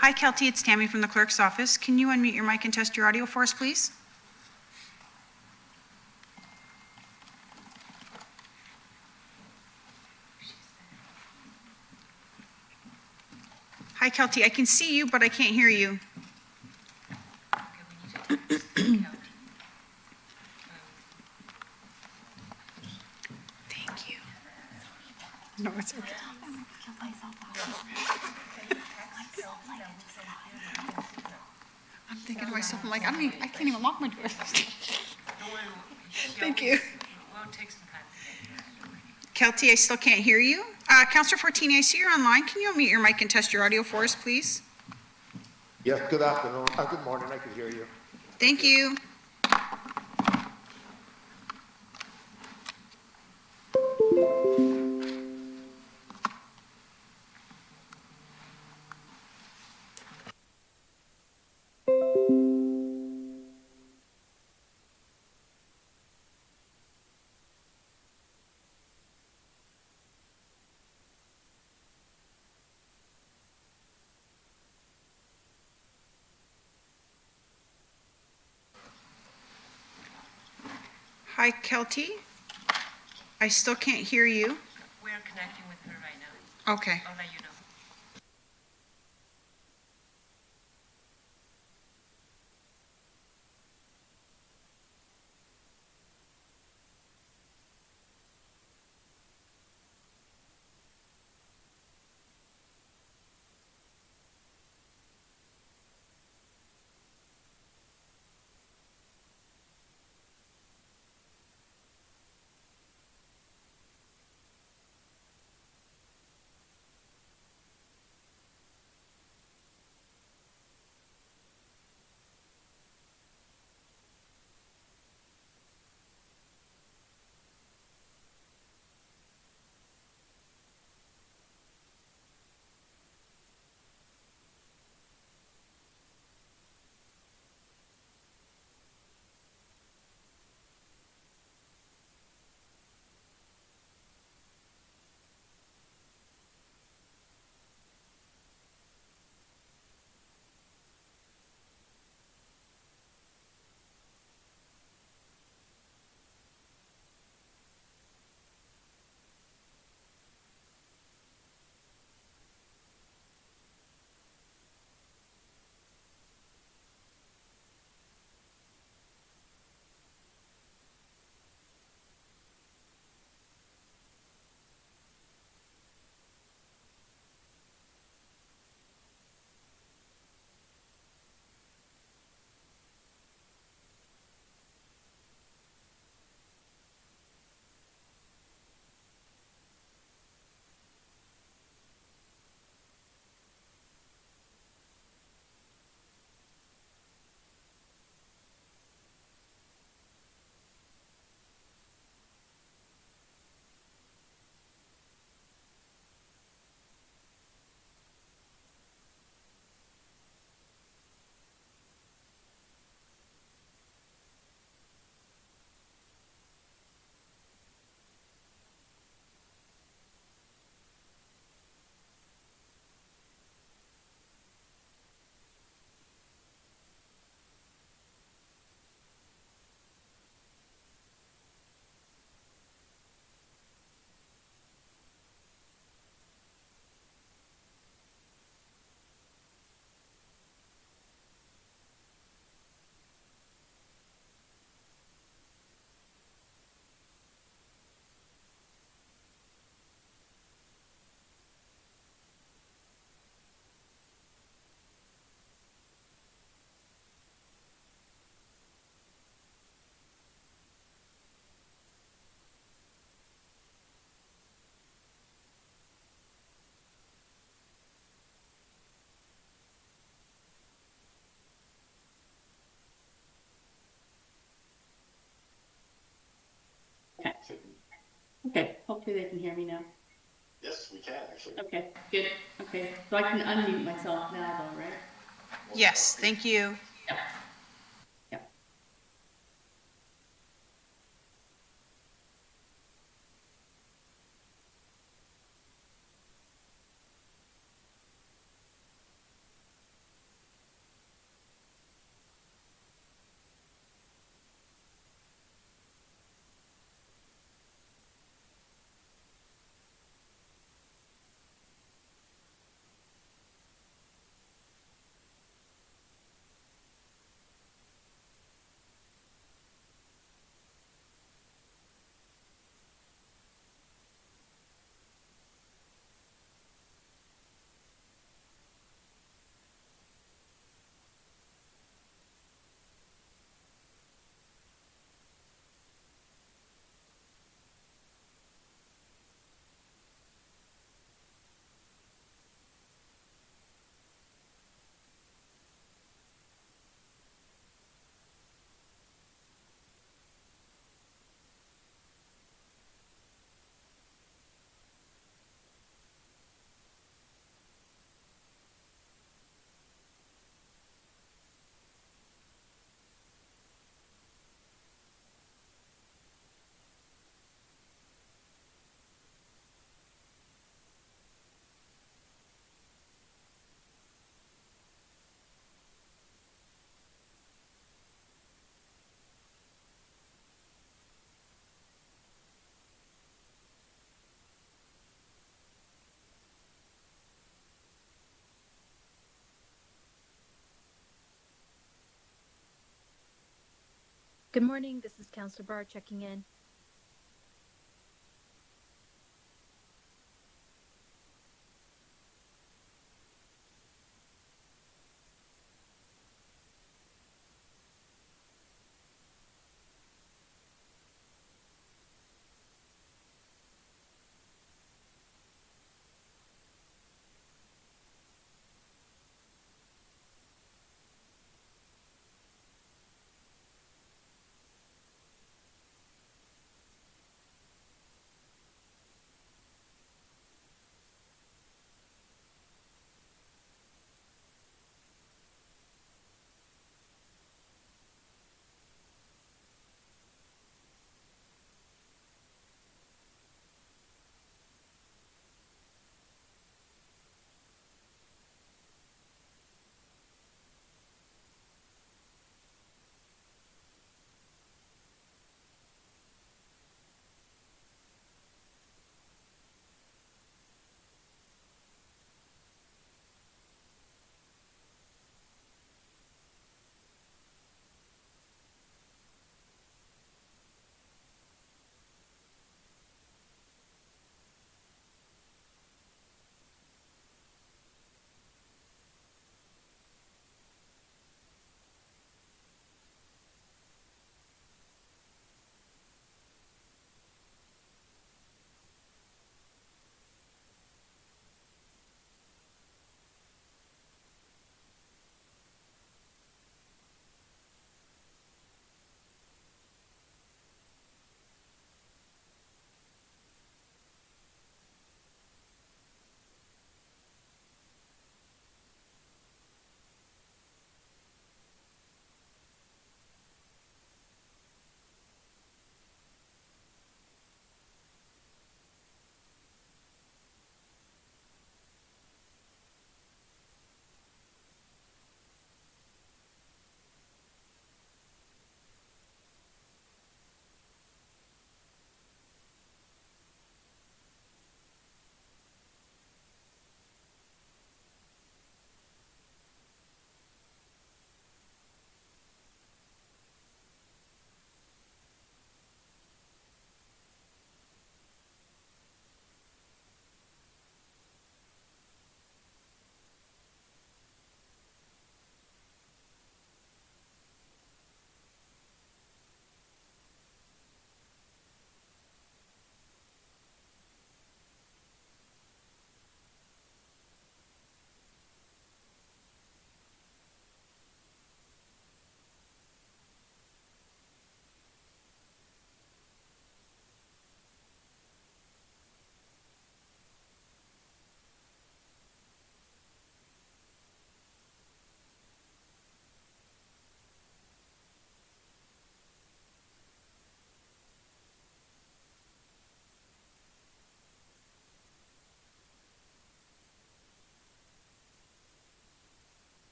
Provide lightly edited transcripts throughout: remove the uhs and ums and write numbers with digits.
Hi, Kelty. It's Tammy from the clerk's office. Can you unmute your mic and test your audio for us, please? Hi, Kelty. I can see you, but I can't hear you. Thank you. No, it's okay. I'm thinking to myself, I'm like, I can't even lock my door. Thank you. Kelty, I still can't hear you. Counselor Fortini, I see you're online. Can you unmute your mic and test your audio for us, please? Yes, good afternoon. Good morning. I can hear you. Thank you. Hi, Kelty. I still can't hear you. We're connecting with her right now. Okay. I'll let you know. Okay. Okay, hopefully they can hear me now. Yes, we can actually. Okay, good. Okay, so I can unmute myself now though, right? Yes, thank you. Yeah. Yeah. Good morning. This is Counselor Barr checking in.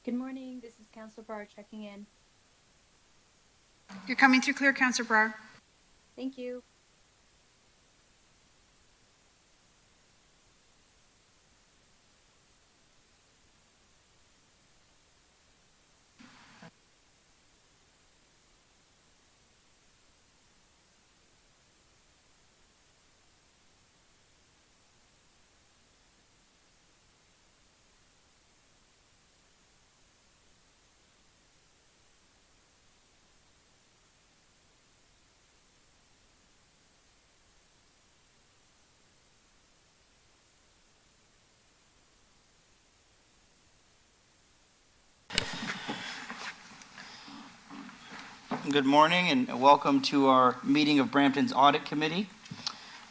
Good morning, this is Counselor Barr checking in. You're coming through clear, Counselor Brar. Thank you. Good morning and welcome to our meeting of Brampton's Audit Committee.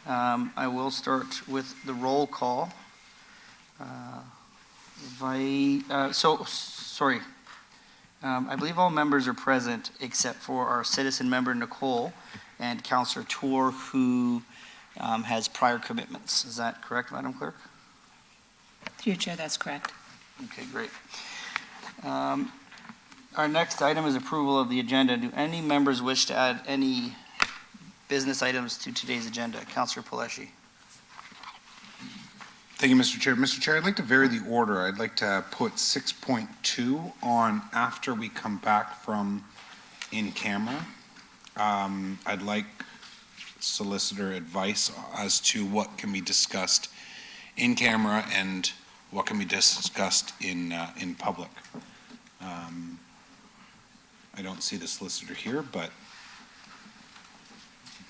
I will start with the roll call. I believe all members are present except for our citizen member Nicole and Councillor Tour, who has prior commitments. Is that correct, Madam Clerk? Through your chair, that's correct. Okay, great. Our next item is approval of the agenda. Do any members wish to add any business items to today's agenda? Councillor Paleshi. Thank you, Mr. Chair. Mr. Chair, I'd like to vary the order. I'd like to put 6.2 on after we come back from in camera. I'd like solicitor advice as to what can be discussed in camera and what can be discussed in public. I don't see the solicitor here, but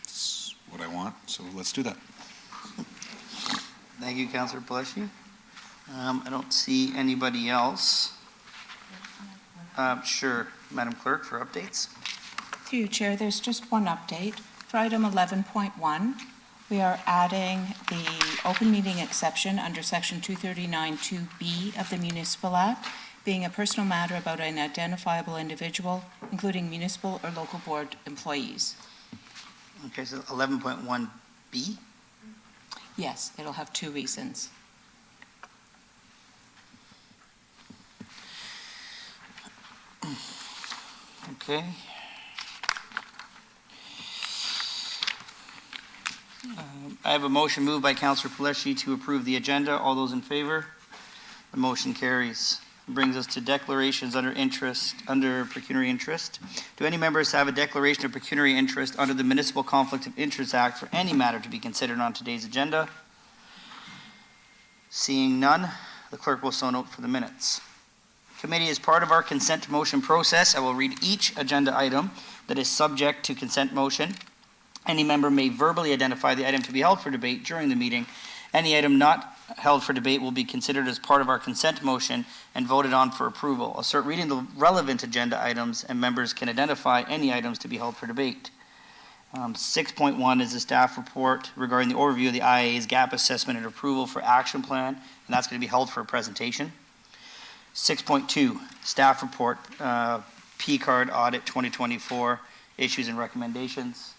it's what I want, so let's do that. Thank you, Councillor Paleshi. I don't see anybody else. Sure, Madam Clerk, for updates. Through your chair, there's just one update. For item 11.1, we are adding the open meeting exception under section 239(2)B of the Municipal Act, being a personal matter about an identifiable individual, including municipal or local board employees. Okay, so 11.1B. Yes, it'll have two reasons. Okay. I have a motion moved by Councillor Paleshi to approve the agenda. All those in favor? The motion carries. Brings us to declarations under pecuniary interest. Do any members have a declaration of pecuniary interest under the Municipal Conflict of Interest Act for any matter to be considered on today's agenda? Seeing none, the clerk will so note for the minutes. Committee, as part of our consent motion process, I will read each agenda item that is subject to consent motion. Any member may verbally identify the item to be held for debate during the meeting. Any item not held for debate will be considered as part of our consent motion and voted on for approval. I'll start reading the relevant agenda items, and members can identify any items to be held for debate. 6.1 is the staff report regarding the overview of the IA's gap assessment and approval for action plan, and that's going to be held for a presentation. 6.2, staff report, P-card audit 2024, issues and recommendations.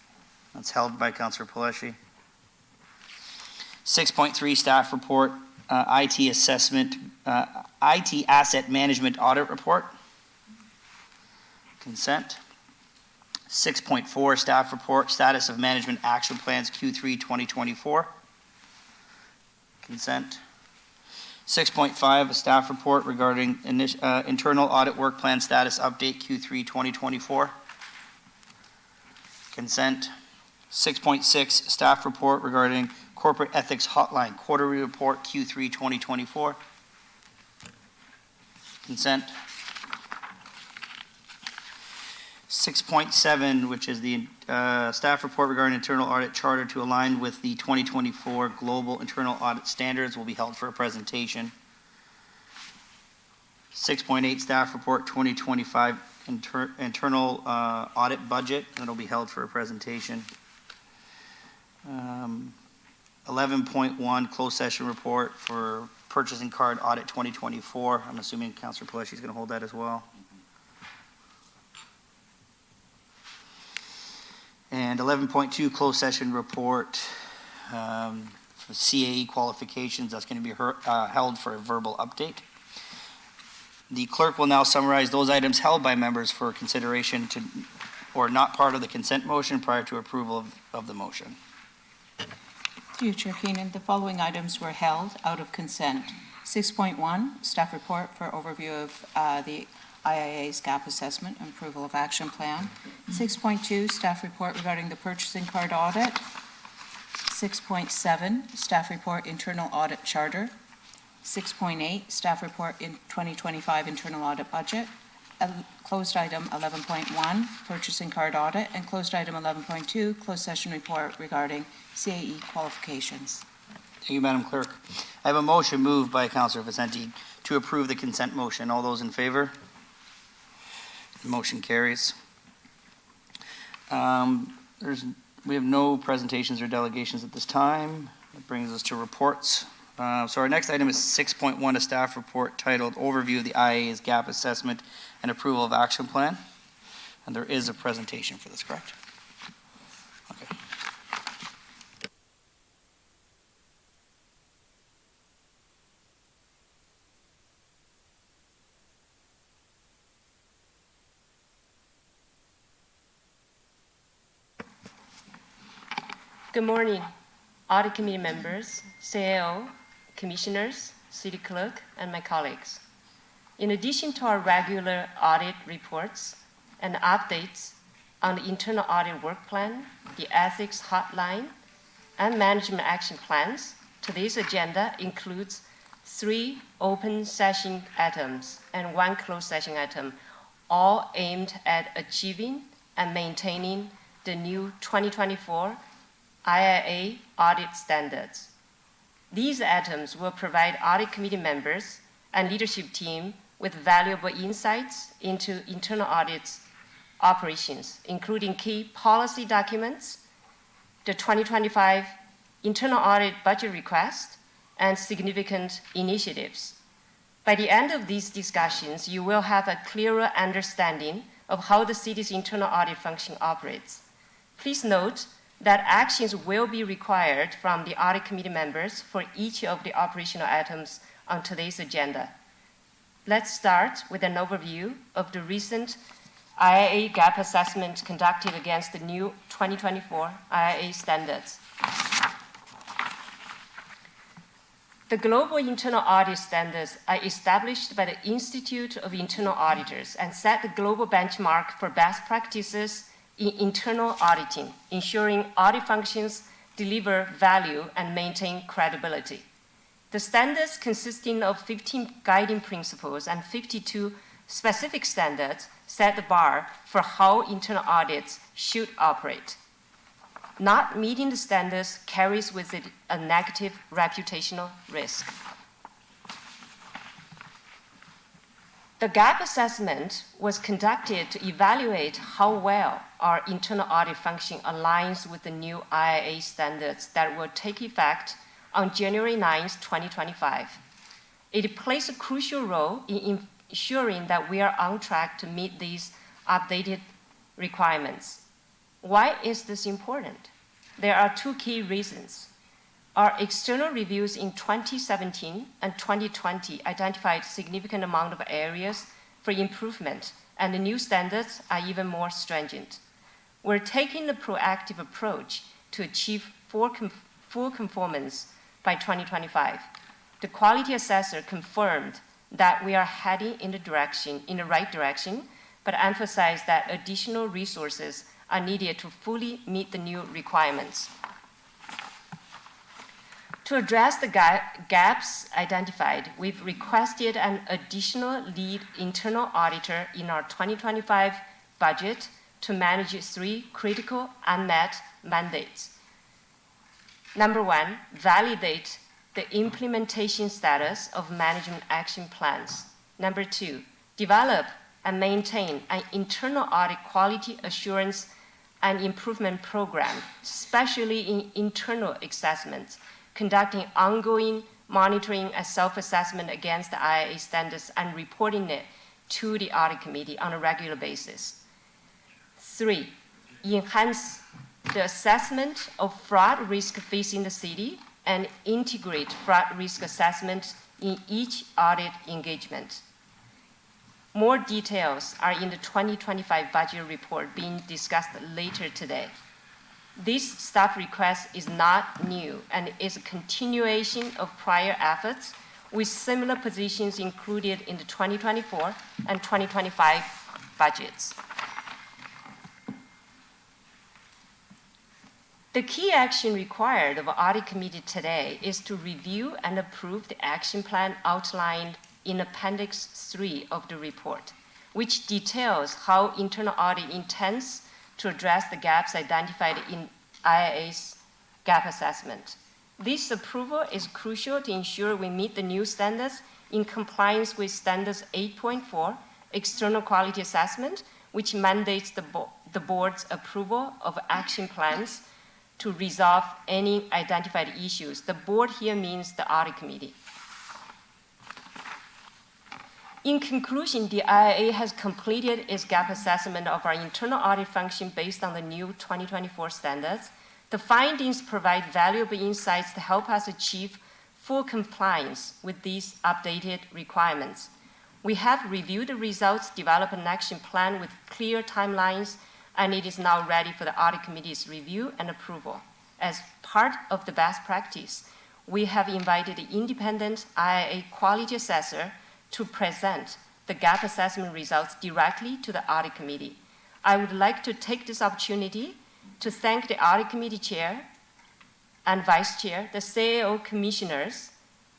That's held by Councillor Paleshi. 6.3, staff report, IT assessment, IT asset management audit report. Consent. 6.4, staff report, status of management action plans Q3 2024. Consent. 6.5, a staff report regarding internal audit work plan status update Q3 2024. Consent. 6.6, staff report regarding corporate ethics hotline quarterly report Q3 2024. Consent. 6.7, which is the staff report regarding internal audit charter to align with the 2024 global internal audit standards, will be held for a presentation. 6.8, staff report 2025 internal audit budget, that'll be held for a presentation. 11.1, closed session report for purchasing card audit 2024. I'm assuming Councillor Paleshi is going to hold that as well. And 11.2, closed session report for CAE qualifications. That's going to be held for a verbal update. The clerk will now summarize those items held by members for consideration to, or not part of the consent motion prior to approval of the motion. Through you, Chair Keenan, the following items were held out of consent. 6.1, staff report for overview of the IIA's gap assessment and approval of action plan. 6.2, staff report regarding the purchasing card audit. 6.7, staff report internal audit charter. 6.8, staff report in 2025 internal audit budget. Closed item 11.1, purchasing card audit, and closed item 11.2, closed session report regarding CAE qualifications. Thank you, Madam Clerk. I have a motion moved by Councillor Vicente to approve the consent motion. All those in favor? The motion carries. We have no presentations or delegations at this time. That brings us to reports. So our next item is 6.1, a staff report titled Overview of the IA's Gap Assessment and Approval of Action Plan. And there is a presentation for this, correct? Okay. Good morning, Audit Committee members, CAO, Commissioners, City Clerk, and my colleagues. In addition to our regular audit reports and updates on the internal audit work plan, the ethics hotline, and management action plans, today's agenda includes 3 open session items and 1 closed session item, all aimed at achieving and maintaining the new 2024 IIA audit standards. These items will provide audit committee members and leadership team with valuable insights into internal audit's operations, including key policy documents, the 2025 internal audit budget request, and significant initiatives. By the end of these discussions, you will have a clearer understanding of how the city's internal audit function operates. Please note that actions will be required from the audit committee members for each of the operational items on today's agenda. Let's start with an overview of the recent IIA gap assessment conducted against the new 2024 IIA standards. The global internal audit standards are established by the Institute of Internal Auditors and set the global benchmark for best practices in internal auditing, ensuring audit functions deliver value and maintain credibility. The standards, consisting of 15 guiding principles and 52 specific standards, set the bar for how internal audits should operate. Not meeting the standards carries with it a negative reputational risk. The gap assessment was conducted to evaluate how well our internal audit function aligns with the new IIA standards that will take effect on January 9, 2025. It plays a crucial role in ensuring that we are on track to meet these updated requirements. Why is this important? There are 2 key reasons. Our external reviews in 2017 and 2020 identified significant amount of areas for improvement, and the new standards are even more stringent. We're taking a proactive approach to achieve full conformance by 2025. The quality assessor confirmed that we are heading in the right direction, but emphasized that additional resources are needed to fully meet the new requirements. To address the gaps identified, we've requested an additional lead internal auditor in our 2025 budget to manage 3 critical unmet mandates. Number 1, validate the implementation status of management action plans. Number 2, develop and maintain an internal audit quality assurance and improvement program, especially in internal assessments, conducting ongoing monitoring and self-assessment against the IIA standards and reporting it to the audit committee on a regular basis. 3, enhance the assessment of fraud risk facing the city and integrate fraud risk assessment in each audit engagement. More details are in the 2025 budget report being discussed later today. This staff request is not new and is a continuation of prior efforts with similar positions included in the 2024 and 2025 budgets. The key action required of the Audit Committee today is to review and approve the action plan outlined in Appendix 3 of the report, which details how internal audit intends to address the gaps identified in IIA's gap assessment. This approval is crucial to ensure we meet the new standards in compliance with Standards 8.4, External Quality Assessment, which mandates the board's approval of action plans to resolve any identified issues. The board here means the Audit Committee. In conclusion, the IIA has completed its gap assessment of our internal audit function based on the new 2024 standards. The findings provide valuable insights to help us achieve full compliance with these updated requirements. We have reviewed the results, developed an action plan with clear timelines, and it is now ready for the Audit Committee's review and approval. As part of the best practice, we have invited the independent IIA quality assessor to present the gap assessment results directly to the Audit Committee. I would like to take this opportunity to thank the Audit Committee Chair and Vice Chair, the CAO commissioners,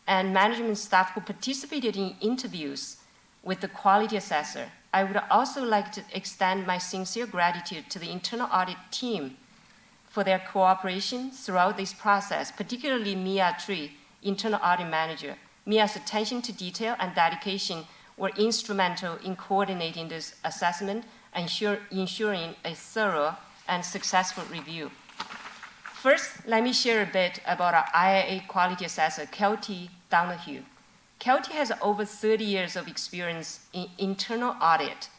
and management staff who participated in interviews with the quality assessor. I would also like to extend my sincere gratitude to the internal audit team for their cooperation throughout this process, particularly Mia Tree, internal audit manager. Mia's attention to detail and dedication were instrumental in coordinating this assessment and ensuring a thorough and successful review. First, let me share a bit about our IIA quality assessor, Kelty Donahue. Kelty has over 30 years of experience in internal audit,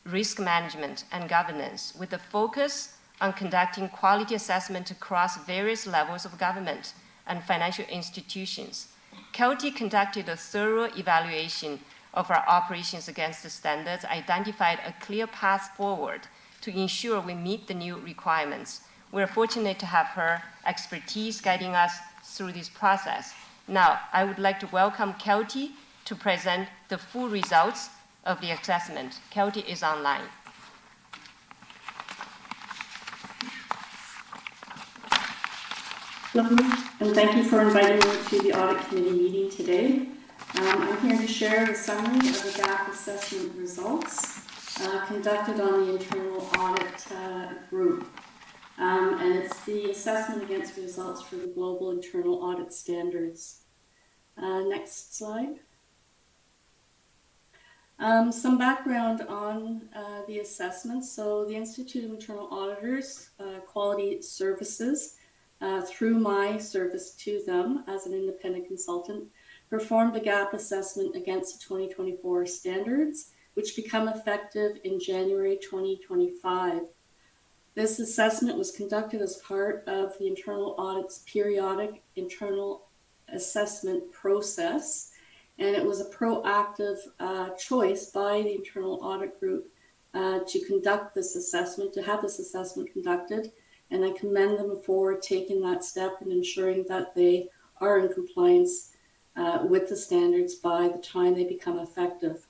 risk management, and governance, with a focus on conducting quality assessment across various levels of government and financial institutions. Kelty conducted a thorough evaluation of our operations against the standards, identified a clear path forward to ensure we meet the new requirements. We're fortunate to have her expertise guiding us through this process. Now, I would like to welcome Kelty to present the full results of the assessment. Kelty is online. Welcome, and thank you for inviting me to the Audit Committee meeting today. I'm here to share a summary of the gap assessment results conducted on the internal audit group. And it's the assessment against results for the global internal audit standards. Next slide. Some background on the assessment. So the Institute of Internal Auditors Quality Services, through my service to them as an independent consultant, performed a gap assessment against the 2024 standards, which become effective in January 2025. This assessment was conducted as part of the internal audit's periodic internal assessment process, and it was a proactive choice by the internal audit group to conduct this assessment, to have this assessment conducted, and I commend them for taking that step and ensuring that they are in compliance with the standards by the time they become effective.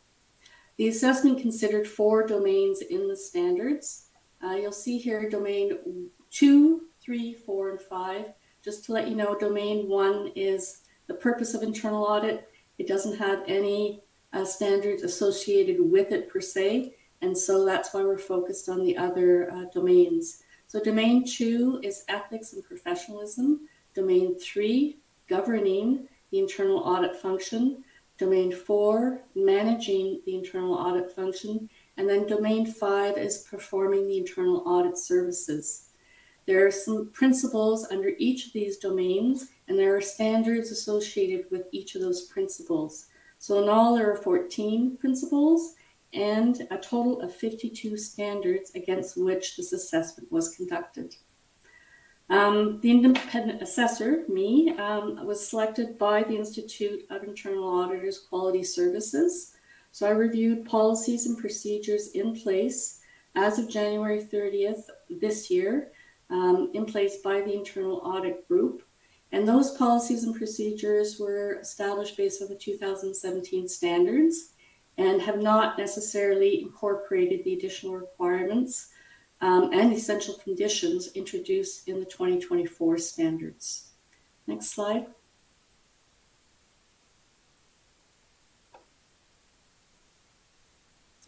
The assessment considered 4 domains in the standards. You'll see here domain 2, 3, 4, and 5. Just to let you know, domain 1 is the purpose of internal audit. It doesn't have any standards associated with it per se, and so that's why we're focused on the other domains. So domain 2 is ethics and professionalism. Domain 3, governing the internal audit function. Domain 4, managing the internal audit function. And then domain 5 is performing the internal audit services. There are some principles under each of these domains, and there are standards associated with each of those principles. So in all, there are 14 principles and a total of 52 standards against which this assessment was conducted. The independent assessor, me, was selected by the Institute of Internal Auditors Quality Services. So I reviewed policies and procedures in place as of January 30th this year, in place by the internal audit group. And those policies and procedures were established based on the 2017 standards and have not necessarily incorporated the additional requirements and essential conditions introduced in the 2024 standards. Next slide.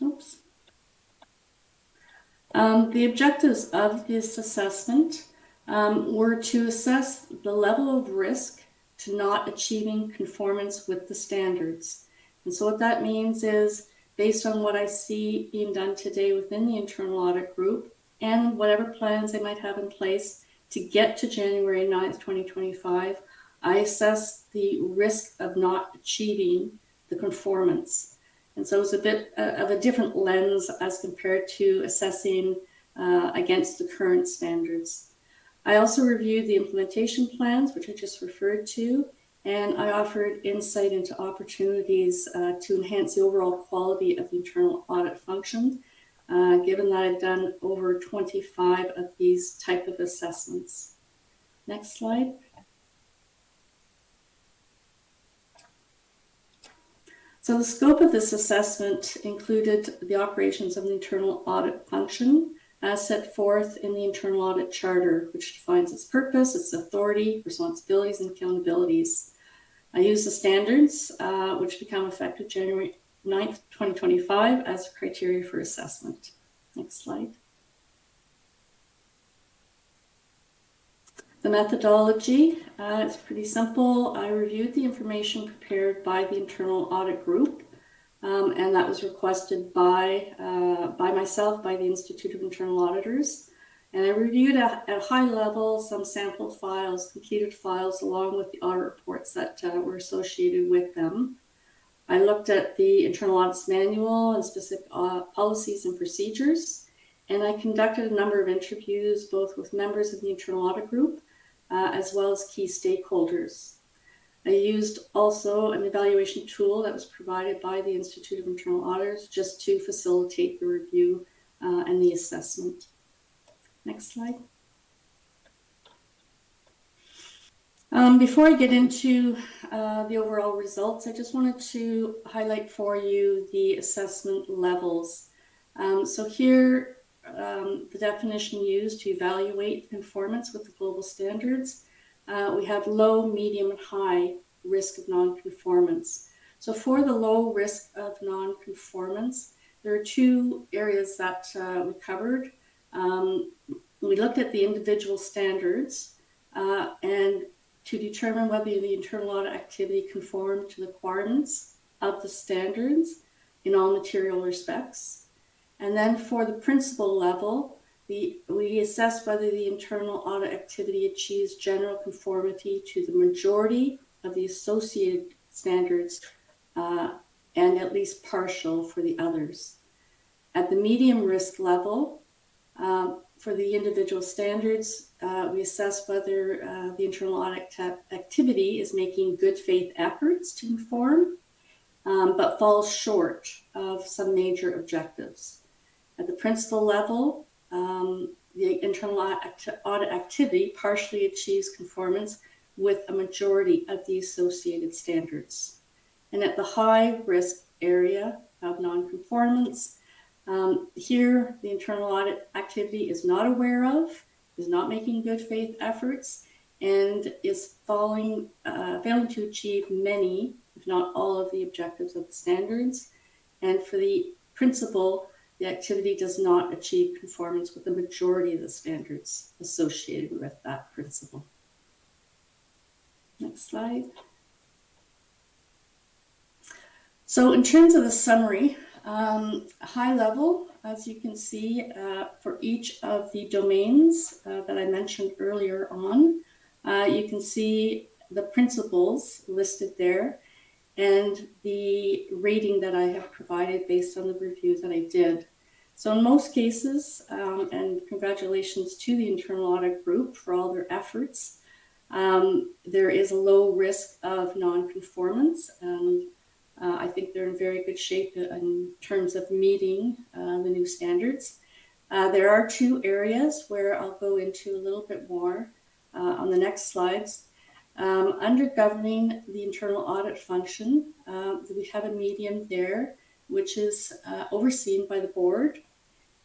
Oops. The objectives of this assessment were to assess the level of risk to not achieving conformance with the standards. And so what that means is, based on what I see being done today within the internal audit group and whatever plans they might have in place to get to January 9th, 2025, I assess the risk of not achieving the conformance. And so it's a bit of a different lens as compared to assessing against the current standards. I also reviewed the implementation plans, which I just referred to, and I offered insight into opportunities to enhance the overall quality of the internal audit function, given that I've done over 25 of these type of assessments. Next slide. So the scope of this assessment included the operations of the internal audit function as set forth in the internal audit charter, which defines its purpose, its authority, responsibilities, and accountabilities. I used the standards, which become effective January 9th, 2025, as a criteria for assessment. Next slide. The methodology, it's pretty simple. I reviewed the information prepared by the internal audit group, and that was requested by myself, by the Institute of Internal Auditors. And I reviewed at a high level some sample files, completed files, along with the audit reports that were associated with them. I looked at the internal audits manual and specific policies and procedures, and I conducted a number of interviews, both with members of the internal audit group, as well as key stakeholders. I used also an evaluation tool that was provided by the Institute of Internal Auditors just to facilitate the review and the assessment. Next slide. Before I get into the overall results, I just wanted to highlight for you the assessment levels. So here, the definition used to evaluate conformance with the global standards, we have low, medium, and high risk of non-conformance. So for the low risk of non-conformance, there are two areas that we covered. We looked at the individual standards and to determine whether the internal audit activity conformed to the requirements of the standards in all material respects. And then for the principal level, we assess whether the internal audit activity achieves general conformity to the majority of the associated standards and at least partial for the others. At the medium risk level, for the individual standards, we assess whether the internal audit activity is making good faith efforts to conform, but falls short of some major objectives. At the principal level, the internal audit activity partially achieves conformance with a majority of the associated standards. And at the high risk area of non-conformance, here the internal audit activity is not aware of, is not making good faith efforts, and is failing to achieve many, if not all, of the objectives of the standards. And for the principal, the activity does not achieve conformance with the majority of the standards associated with that principle. Next slide. So in terms of the summary, high level, as you can see, for each of the domains that I mentioned earlier on, you can see the principles listed there and the rating that I have provided based on the review that I did. So in most cases, and congratulations to the internal audit group for all their efforts, there is a low risk of non-conformance, and I think they're in very good shape in terms of meeting the new standards. There are two areas where I'll go into a little bit more on the next slides. Under governing the internal audit function, we have a medium there, which is overseen by the board.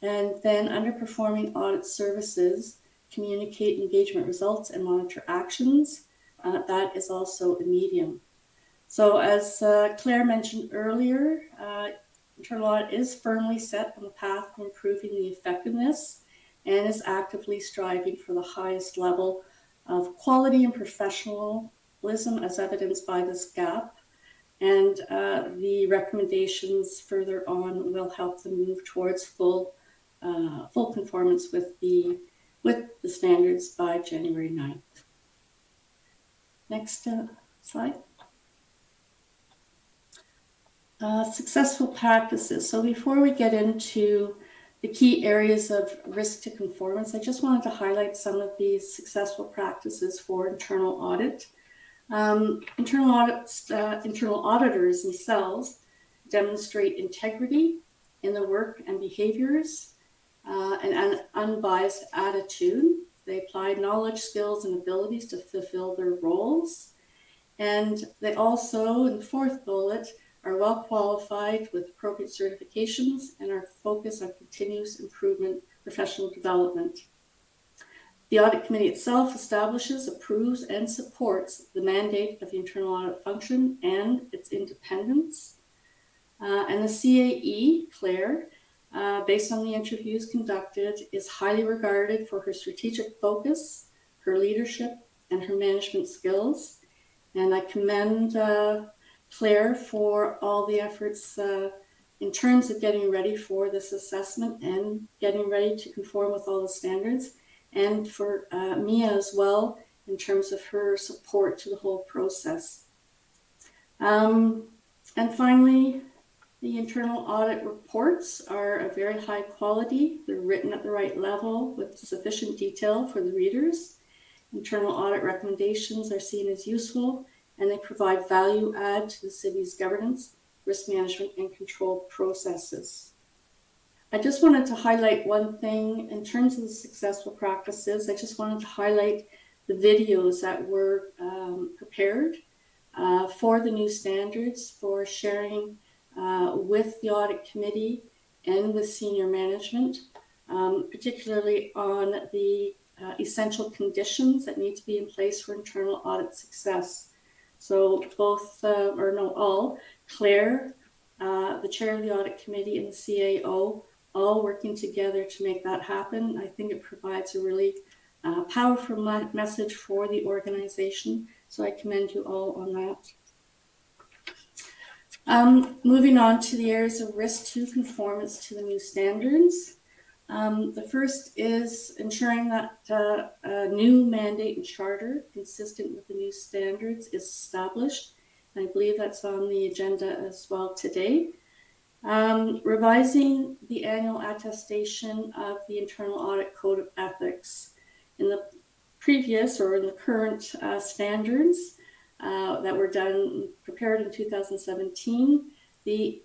And then under performing audit services, communicate engagement results and monitor actions, that is also a medium. So as Claire mentioned earlier, internal audit is firmly set on the path to improving the effectiveness and is actively striving for the highest level of quality and professionalism as evidenced by this gap. And the recommendations further on will help them move towards full conformance with the standards by January 9th. Next slide. Successful practices. So before we get into the key areas of risk to conformance, I just wanted to highlight some of these successful practices for internal audit. Internal auditors themselves demonstrate integrity in the work and behaviors and an unbiased attitude. They apply knowledge, skills, and abilities to fulfill their roles. And they also, in the fourth bullet, are well qualified with appropriate certifications and are focused on continuous improvement, professional development. The audit committee itself establishes, approves, and supports the mandate of the internal audit function and its independence. And the CAE, Claire, based on the interviews conducted, is highly regarded for her strategic focus, her leadership, and her management skills. And I commend Claire for all the efforts in terms of getting ready for this assessment and getting ready to conform with all the standards, and for Mia as well in terms of her support to the whole process. And finally, the internal audit reports are of very high quality. They're written at the right level with sufficient detail for the readers. Internal audit recommendations are seen as useful, and they provide value add to the city's governance, risk management, and control processes. I just wanted to highlight one thing in terms of the successful practices. I just wanted to highlight the videos that were prepared for the new standards for sharing with the audit committee and with senior management, particularly on the essential conditions that need to be in place for internal audit success. So all, Claire, the chair of the audit committee, and the CAO, all working together to make that happen. I think it provides a really powerful message for the organization. So I commend you all on that. Moving on to the areas of risk to conformance to the new standards. The first is ensuring that a new mandate and charter consistent with the new standards is established. And I believe that's on the agenda as well today. Revising the annual attestation of the Internal Audit Code of Ethics. In the previous or in the current standards that were prepared in 2017, the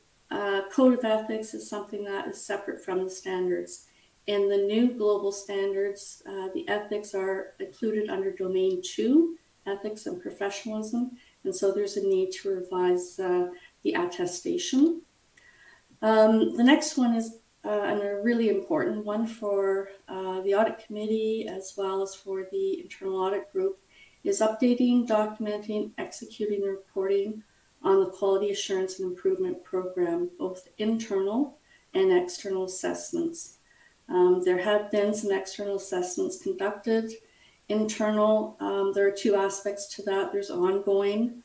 Code of Ethics is something that is separate from the standards. In the new global standards, the ethics are included under Domain 2, Ethics and Professionalism, and so there's a need to revise the attestation. The next one is and a really important one for the audit committee as well as for the internal audit group is updating, documenting, executing, and reporting on the quality assurance and improvement program, both internal and external assessments. There have been some external assessments conducted. Internal, there are two aspects to that. There's ongoing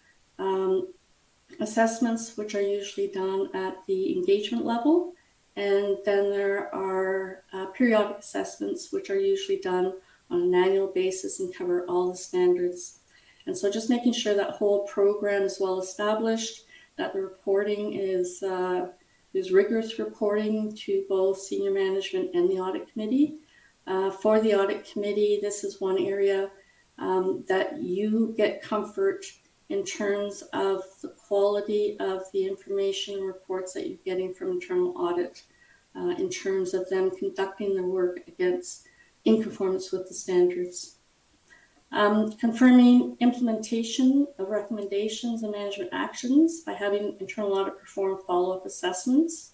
assessments, which are usually done at the engagement level. And then there are periodic assessments, which are usually done on an annual basis and cover all the standards. And so just making sure that whole program is well established, that the reporting is rigorous reporting to both senior management and the audit committee. For the audit committee, this is one area that you get comfort in terms of the quality of the information and reports that you're getting from internal audit in terms of them conducting the work in conformance with the standards. Confirming implementation of recommendations and management actions by having internal audit perform follow-up assessments.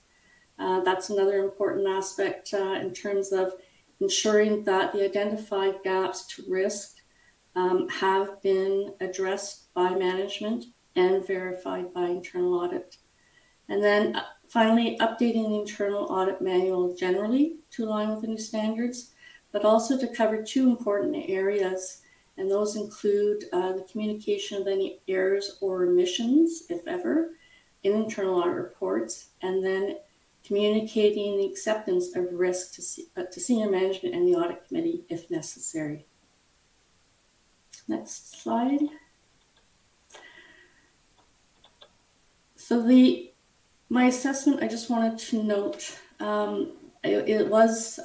That's another important aspect in terms of ensuring that the identified gaps to risk have been addressed by management and verified by internal audit. And then finally, updating the internal audit manual generally to align with the new standards, but also to cover two important areas. And those include the communication of any errors or omissions, if ever, in internal audit reports, and then communicating the acceptance of risk to senior management and the audit committee if necessary. Next slide. So my assessment, I just wanted to note, it was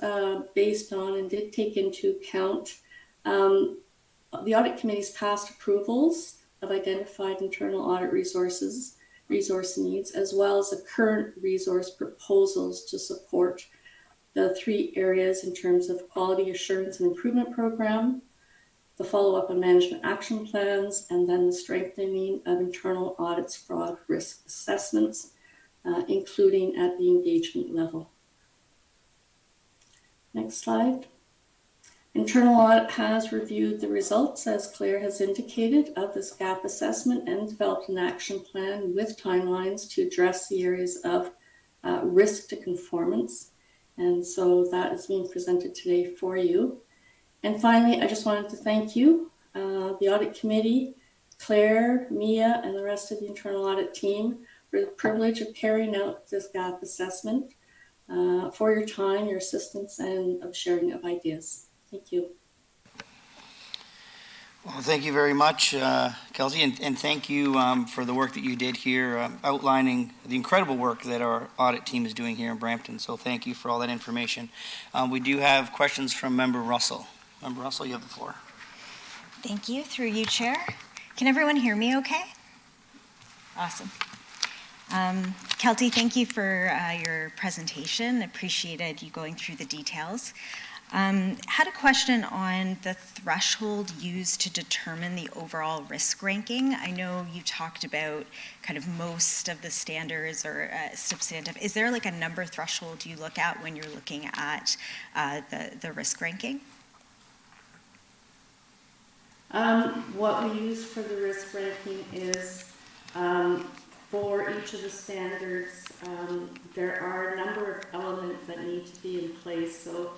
based on and did take into account the audit committee's past approvals of identified internal audit resource needs, as well as the current resource proposals to support the three areas in terms of quality assurance and improvement program, the follow-up on management action plans, and then the strengthening of internal audits, fraud risk assessments, including at the engagement level. Next slide. Internal audit has reviewed the results, as Claire has indicated, of this gap assessment and developed an action plan with timelines to address the areas of risk to conformance. And so that is being presented today for you. And finally, I just wanted to thank you, the audit committee, Claire, Mia, and the rest of the internal audit team for the privilege of carrying out this gap assessment, for your time, your assistance, and of sharing of ideas. Thank you. Well, thank you very much, Kelsey, and thank you for the work that you did here, outlining the incredible work that our audit team is doing here in Brampton. So thank you for all that information. We do have questions from Member Russell. Member Russell, you have the floor. Thank you. Through you, Chair. Can everyone hear me okay? Awesome. Kelty, thank you for your presentation. Appreciated you going through the details. Had a question on the threshold used to determine the overall risk ranking. I know you talked about kind of most of the standards or substantive. Is there like a number threshold you look at when you're looking at the risk ranking? What we use for the risk ranking is for each of the standards, there are a number of elements that need to be in place. So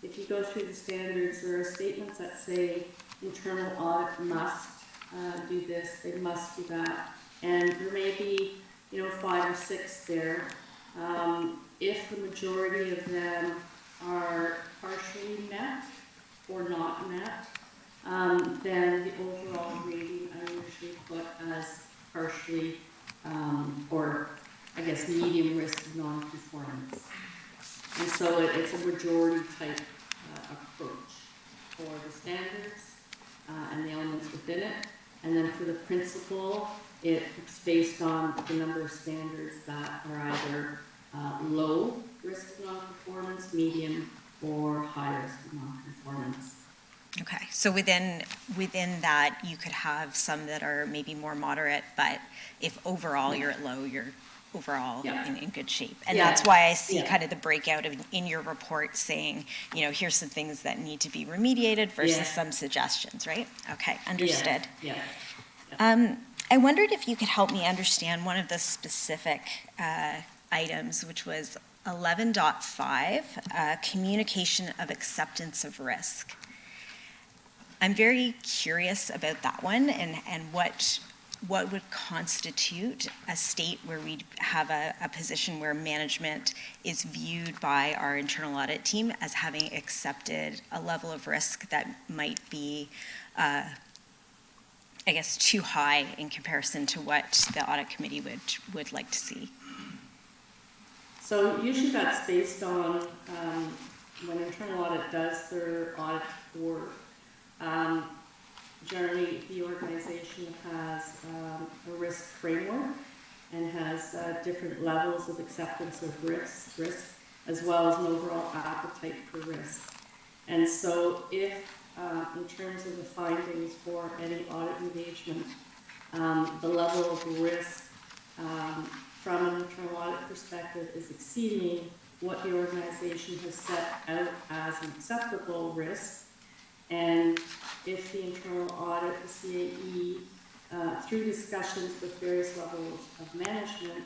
if you go through the standards, there are statements that say internal audit must do this, they must do that. And there may be, 5 or 6 there. If the majority of them are partially met or not met, then the overall rating I usually put as partially, or I guess medium risk of non-conformance. And so it's a majority type approach for the standards and the elements within it. And then for the principle, it's based on the number of standards that are either low risk of non-conformance, medium, or high risk of non-conformance. Okay, so within that, you could have some that are maybe more moderate, but if overall you're at low, you're overall in good shape. And that's why I see kind of the breakout in your report saying, here's some things that need to be remediated versus some suggestions, right? Okay, understood. I wondered if you could help me understand one of the specific items, which was 11.5, communication of acceptance of risk. I'm very curious about that one and what would constitute a state where we have a position where management is viewed by our internal audit team as having accepted a level of risk that might be, I guess, too high in comparison to what the audit committee would like to see. So usually that's based on when internal audit does their audit work. generally the organization has a risk framework and has different levels of acceptance of risk, as well as an overall appetite for risk. And so if, in terms of the findings for any audit engagement, the level of risk from an internal audit perspective is exceeding what the organization has set out as an acceptable risk, and if the internal audit, the CAE, through discussions with various levels of management,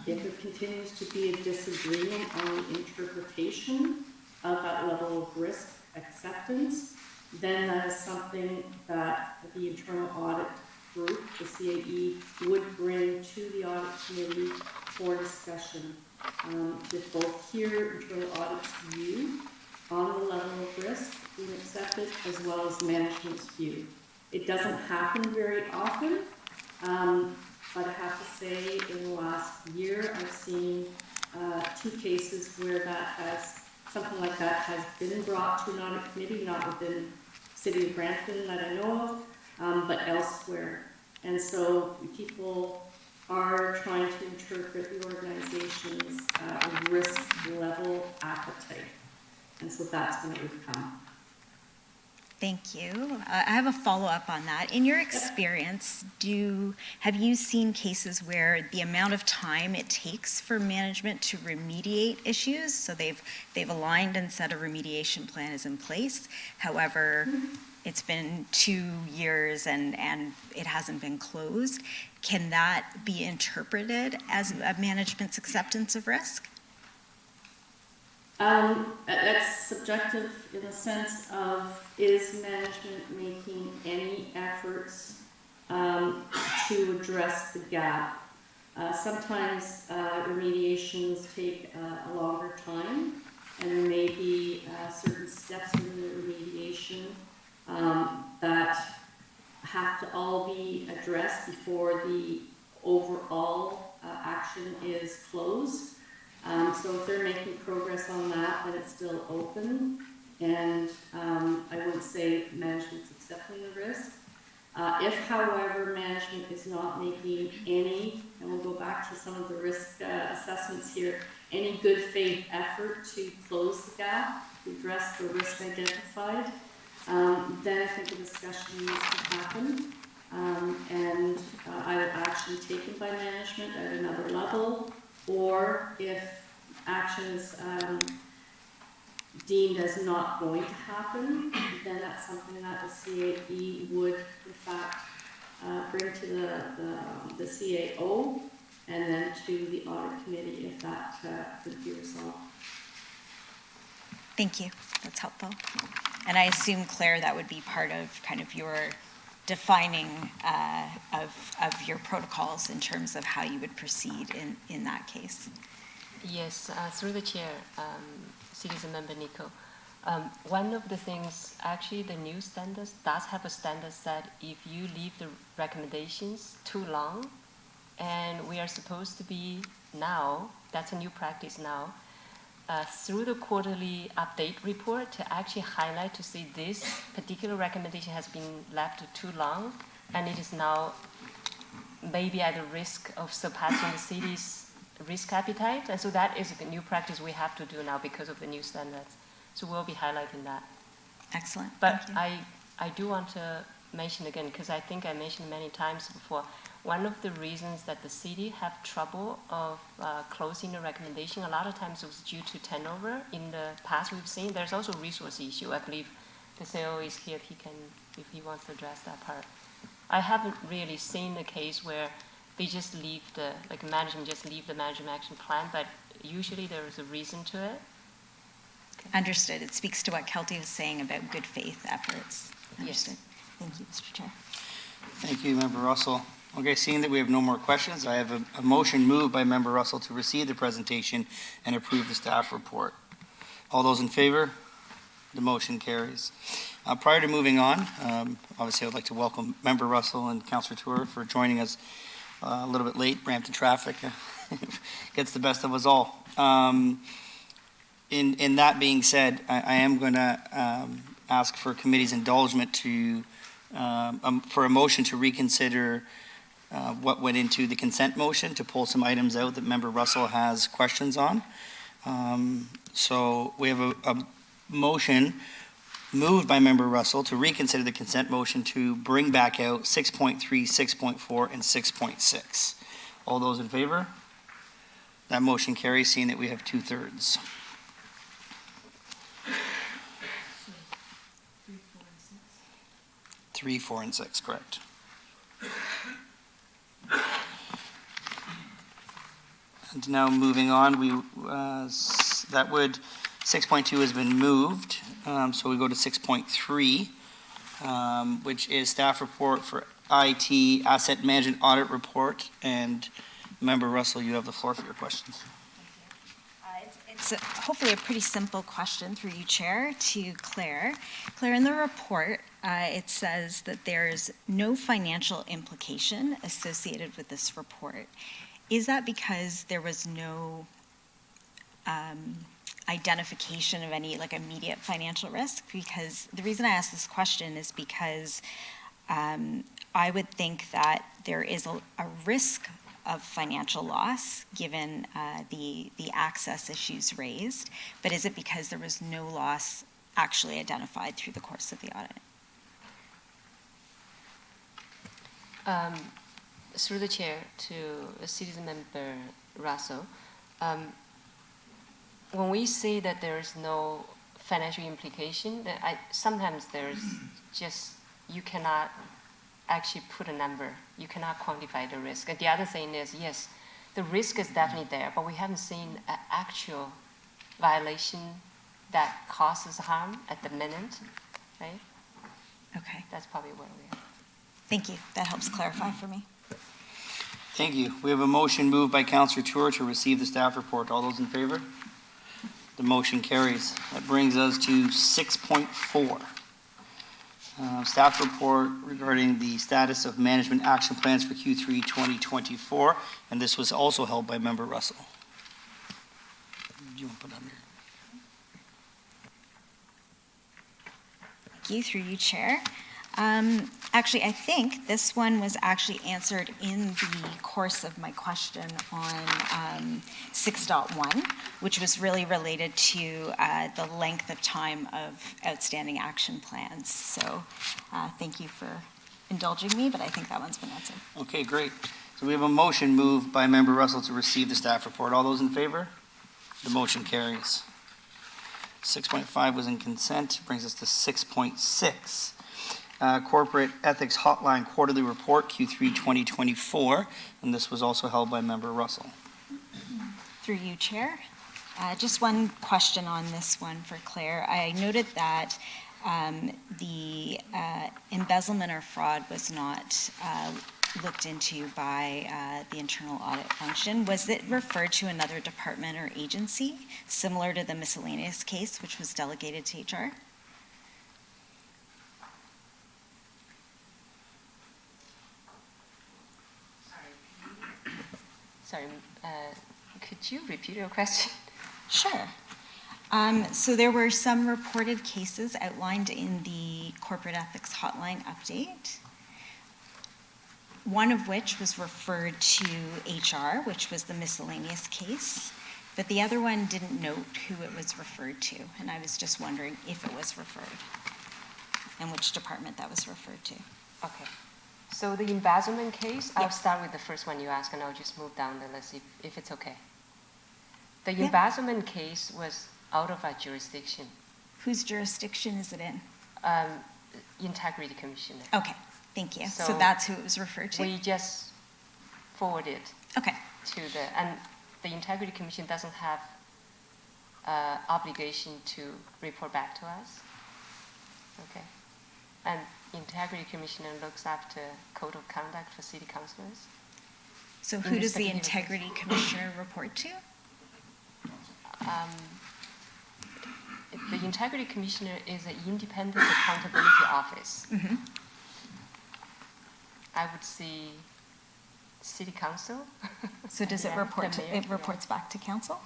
if there continues to be a disagreement on the interpretation of that level of risk acceptance, then that is something that the internal audit group, the CAE, would bring to the audit committee for discussion, to both hear internal audit's view on the level of risk being accepted, as well as management's view. It doesn't happen very often, but I have to say in the last year, I've seen 2 cases where something like that has been brought to an audit committee, not within City of Brampton that I know of, but elsewhere. And so people are trying to interpret the organization's risk level appetite. And so that's when it would come. Thank you. I have a follow-up on that. In your experience, have you seen cases where the amount of time it takes for management to remediate issues, so they've aligned and said a remediation plan is in place, however, it's been 2 years and it hasn't been closed, can that be interpreted as a management's acceptance of risk? That's subjective in the sense of, is management making any efforts to address the gap? Sometimes remediations take a longer time, and there may be certain steps in the remediation that have to all be addressed before the overall action is closed. So if they're making progress on that, then it's still open, and I wouldn't say management's accepting the risk. If, however, management is not making any, and we'll go back to some of the risk assessments here, any good faith effort to close the gap, to address the risk identified, then I think a discussion needs to happen, and either action taken by management at another level, or if action is deemed as not going to happen, then that's something that the CAE would, in fact, bring to the CAO and then to the audit committee if that could be resolved. Thank you. That's helpful. And I assume, Claire, that would be part of kind of your defining of your protocols in terms of how you would proceed in that case. Yes, through the chair, Citizen Member Nico. One of the things, actually the new standards does have a standard that if you leave the recommendations too long, and we are supposed to be now, that's a new practice now, through the quarterly update report to actually highlight to say this particular recommendation has been left too long, and it is now maybe at the risk of surpassing the city's risk appetite. And so that is a new practice we have to do now because of the new standards. So we'll be highlighting that. Excellent. But I do want to mention again, because I think I mentioned many times before, one of the reasons that the city have trouble of closing a recommendation, a lot of times it was due to turnover. In the past we've seen, there's also a resource issue. I believe the CEO is here if he wants to address that part. I haven't really seen a case where they just leave management just leave the management action plan, but usually there is a reason to it. Okay. Understood. It speaks to what Kelty was saying about good faith efforts. Understood. Yes. Thank you, Mr. Chair. Thank you, Member Russell. Okay, seeing that we have no more questions, I have a motion moved by Member Russell to receive the presentation and approve the staff report. All those in favor? The motion carries. Prior to moving on, obviously I would like to welcome Member Russell and Councillor Tour for joining us a little bit late. Brampton traffic gets the best of us all. In that being said, I am going to ask for committee's indulgence to for a motion to reconsider what went into the consent motion, to pull some items out that Member Russell has questions on. So we have a motion moved by Member Russell to reconsider the consent motion to bring back out 6.3, 6.4, and 6.6. All those in favor? That motion carries, seeing that we have 2/3. 3, 4, and 6, correct. And now moving on, 6.2 has been moved, so we go to 6.3, which is staff report for IT, asset management audit report, and Member Russell, you have the floor for your questions. It's hopefully a pretty simple question through you, Chair, to Claire. Claire, in the report, it says that there's no financial implication associated with this report. Is that because there was no identification of any immediate financial risk? Because the reason I ask this question is because I would think that there is a risk of financial loss given the access issues raised, but is it because there was no loss actually identified through the course of the audit? Through the chair to Citizen Member Russell, when we say that there is no financial implication, sometimes there's just, you cannot actually put a number. You cannot quantify the risk. And the other thing is, yes, the risk is definitely there, but we haven't seen an actual violation that causes harm at the minute, right? Okay, That's probably where we are. thank you. That helps clarify for me. Thank you. We have a motion moved by Councillor Tour to receive the staff report. All those in favor? The motion carries. That brings us to 6.4. Staff report regarding the status of management action plans for Q3 2024, and this was also held by Member Russell. Do you want to put under? Thank you, through you, Chair. Actually, I think this one was actually answered in the course of my question on 6.1, which was really related to the length of time of outstanding action plans. So thank you for indulging me, but I think that one's been answered. Okay, great. So we have a motion moved by Member Russell to receive the staff report. All those in favor? The motion carries. 6.5 was in consent, brings us to 6.6. Corporate Ethics Hotline Quarterly Report, Q3 2024, and this was also held by Member Russell. Through you, Chair. Just one question on this one for Claire. I noted that the embezzlement or fraud was not looked into by the internal audit function. Was it referred to another department or agency, similar to the miscellaneous case, which was delegated to HR? Sorry, could you repeat your question? Sure. So there were some reported cases outlined in the Corporate Ethics Hotline update, one of which was referred to HR, which was the miscellaneous case, but the other one didn't note who it was referred to, and I was just wondering if it was referred and which department that was referred to. Okay. So the embezzlement case, I'll Yeah. start with the first one you asked, and I'll just move down the list if it's okay. The Yeah. embezzlement case was out of our jurisdiction, Whose jurisdiction is it in? Integrity Commissioner. Okay, thank you. So So that's who it was referred to? We just forwarded Okay, and the Integrity Commission doesn't have obligation to report back to us. Okay. And Integrity Commissioner looks after code of conduct for city councilors. so In who the does the second Integrity Commissioner report to? The Integrity Commissioner is an independent accountability office. Mhm. I would see city council. So does it Yeah, report the to, mayor, it yeah. reports back to council?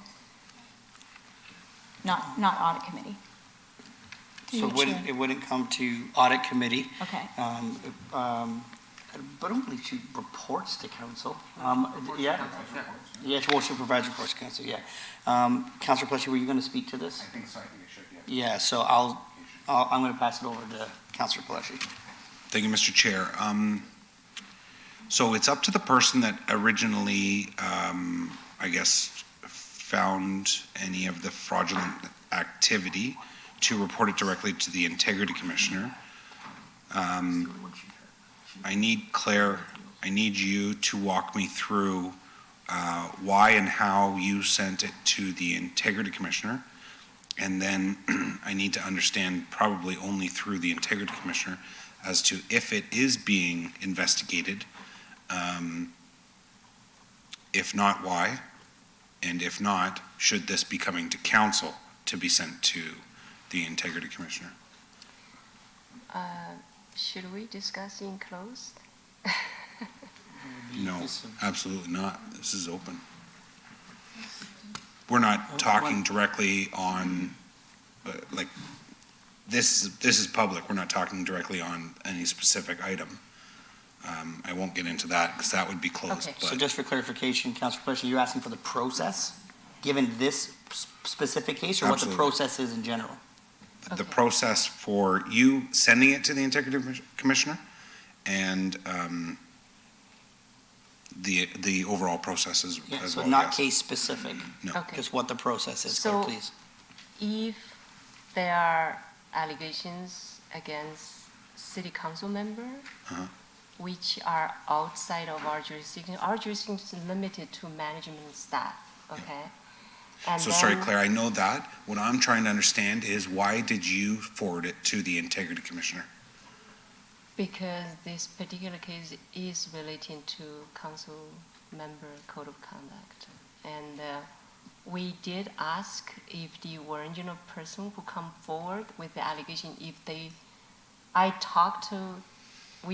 Not audit committee? So it wouldn't come to audit committee. Okay. But I don't believe she reports to council. Yeah? Yeah, well, she provides reports to council, yeah. Councillor Pelletier, were you going to speak to this? I think so, I think it should, yeah. Yeah, so I'm going to pass it over to Councillor Pelletier. Thank you, Mr. Chair. So it's up to the person that originally, I guess, found any of the fraudulent activity to report it directly to the Integrity Commissioner. I need Claire, I need you to walk me through why and how you sent it to the Integrity Commissioner. And then I need to understand, probably only through the Integrity Commissioner, as to if it is being investigated, if not, why, and if not, should this be coming to council to be sent to the Integrity Commissioner? Should we discuss in closed? No, absolutely not. This is open. We're not talking directly on, like, this is public. We're not talking directly on any specific item. I won't get into that because that would be closed. Okay. So just for clarification, Councillor Pelletier, you're asking for the process, given this specific case, or what the Absolutely. process is in general? The Okay. process for you sending it to the Integrity Commissioner and the overall process as Yeah, as so well. not yes. case specific, No. Okay. just what the process is, So- Claire, please. If there are allegations against city council member, Uh-huh. which are outside of our jurisdiction is limited to management staff, okay? And So sorry, then- Claire, I know that. What I'm trying to understand is why did you forward it to the Integrity Commissioner? Because this particular case is relating to council member code of conduct. And we did ask if the original person who come forward with the allegation, we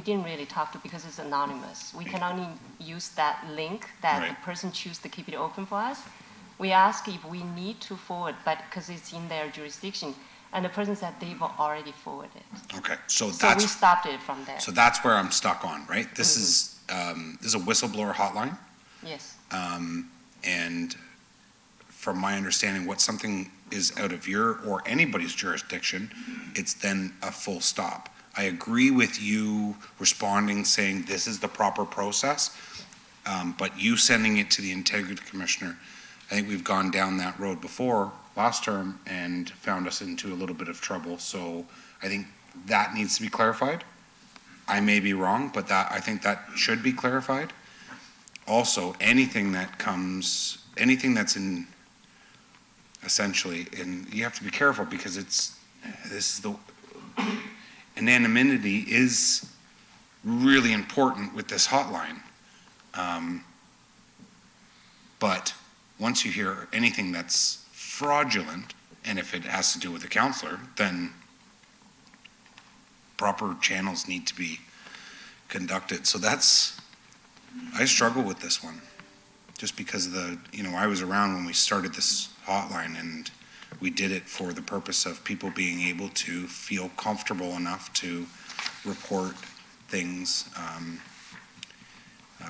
didn't really talk to because it's anonymous. We can only use that link that the Right. person choose to keep it open for us. We ask if we need to forward, but because it's in their jurisdiction, and the person said they've already forwarded. Okay, so So we that's, stopped it from there. so that's where I'm stuck on, right? This Mm-hmm. is a whistleblower hotline. Yes. And from my understanding, what something is out of your or anybody's jurisdiction, it's then a full stop. I agree with you responding, saying this is the proper process, but you sending it to the Integrity Commissioner, I think we've gone down that road before, last term, and found us into a little bit of trouble. So I think that needs to be clarified. I may be wrong, but I think that should be clarified. Also, anything that's in, essentially, and you have to be careful because anonymity is really important with this hotline. But once you hear anything that's fraudulent, and if it has to do with a counselor, then proper channels need to be conducted. So I struggle with this one, just because I was around when we started this hotline, and we did it for the purpose of people being able to feel comfortable enough to report things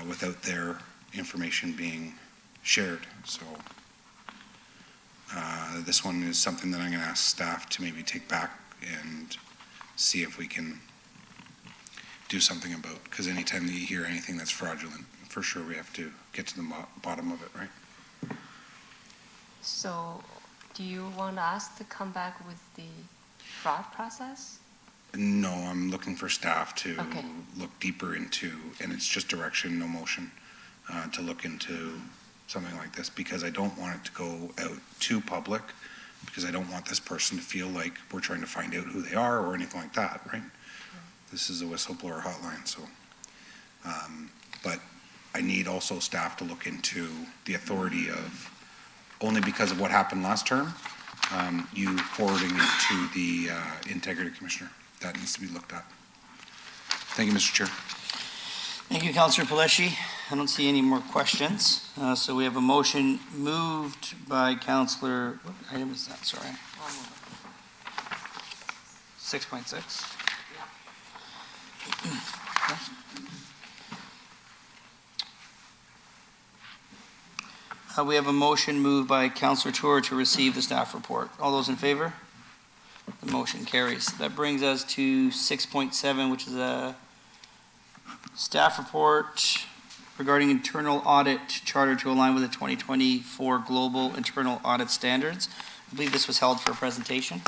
without their information being shared. So this one is something that I'm going to ask staff to maybe take back and see if we can do something about, because anytime that you hear anything that's fraudulent, for sure we have to get to the bottom of it, right? So do you want us to come back with the fraud process? No, I'm looking for staff to Okay. look deeper into, and it's just direction, no motion, to look into something like this, because I don't want it to go out too public, because I don't want this person to feel like we're trying to find out who they are or anything like that, right? This is a whistleblower hotline, so, but I need also staff to look into the authority of, only because of what happened last term, you forwarding it to the Integrity Commissioner. That needs to be looked at. Thank you, Mr. Chair. Thank you, Councillor Pelletier. I don't see any more questions. So we have a motion moved by Councillor, what item is that, sorry? 6.6. We have a motion moved by Councillor Tour to receive the staff report. All those in favor? The motion carries. That brings us to 6.7, which is a staff report regarding internal audit charter to align with the 2024 global internal audit standards. I believe this was held for a presentation.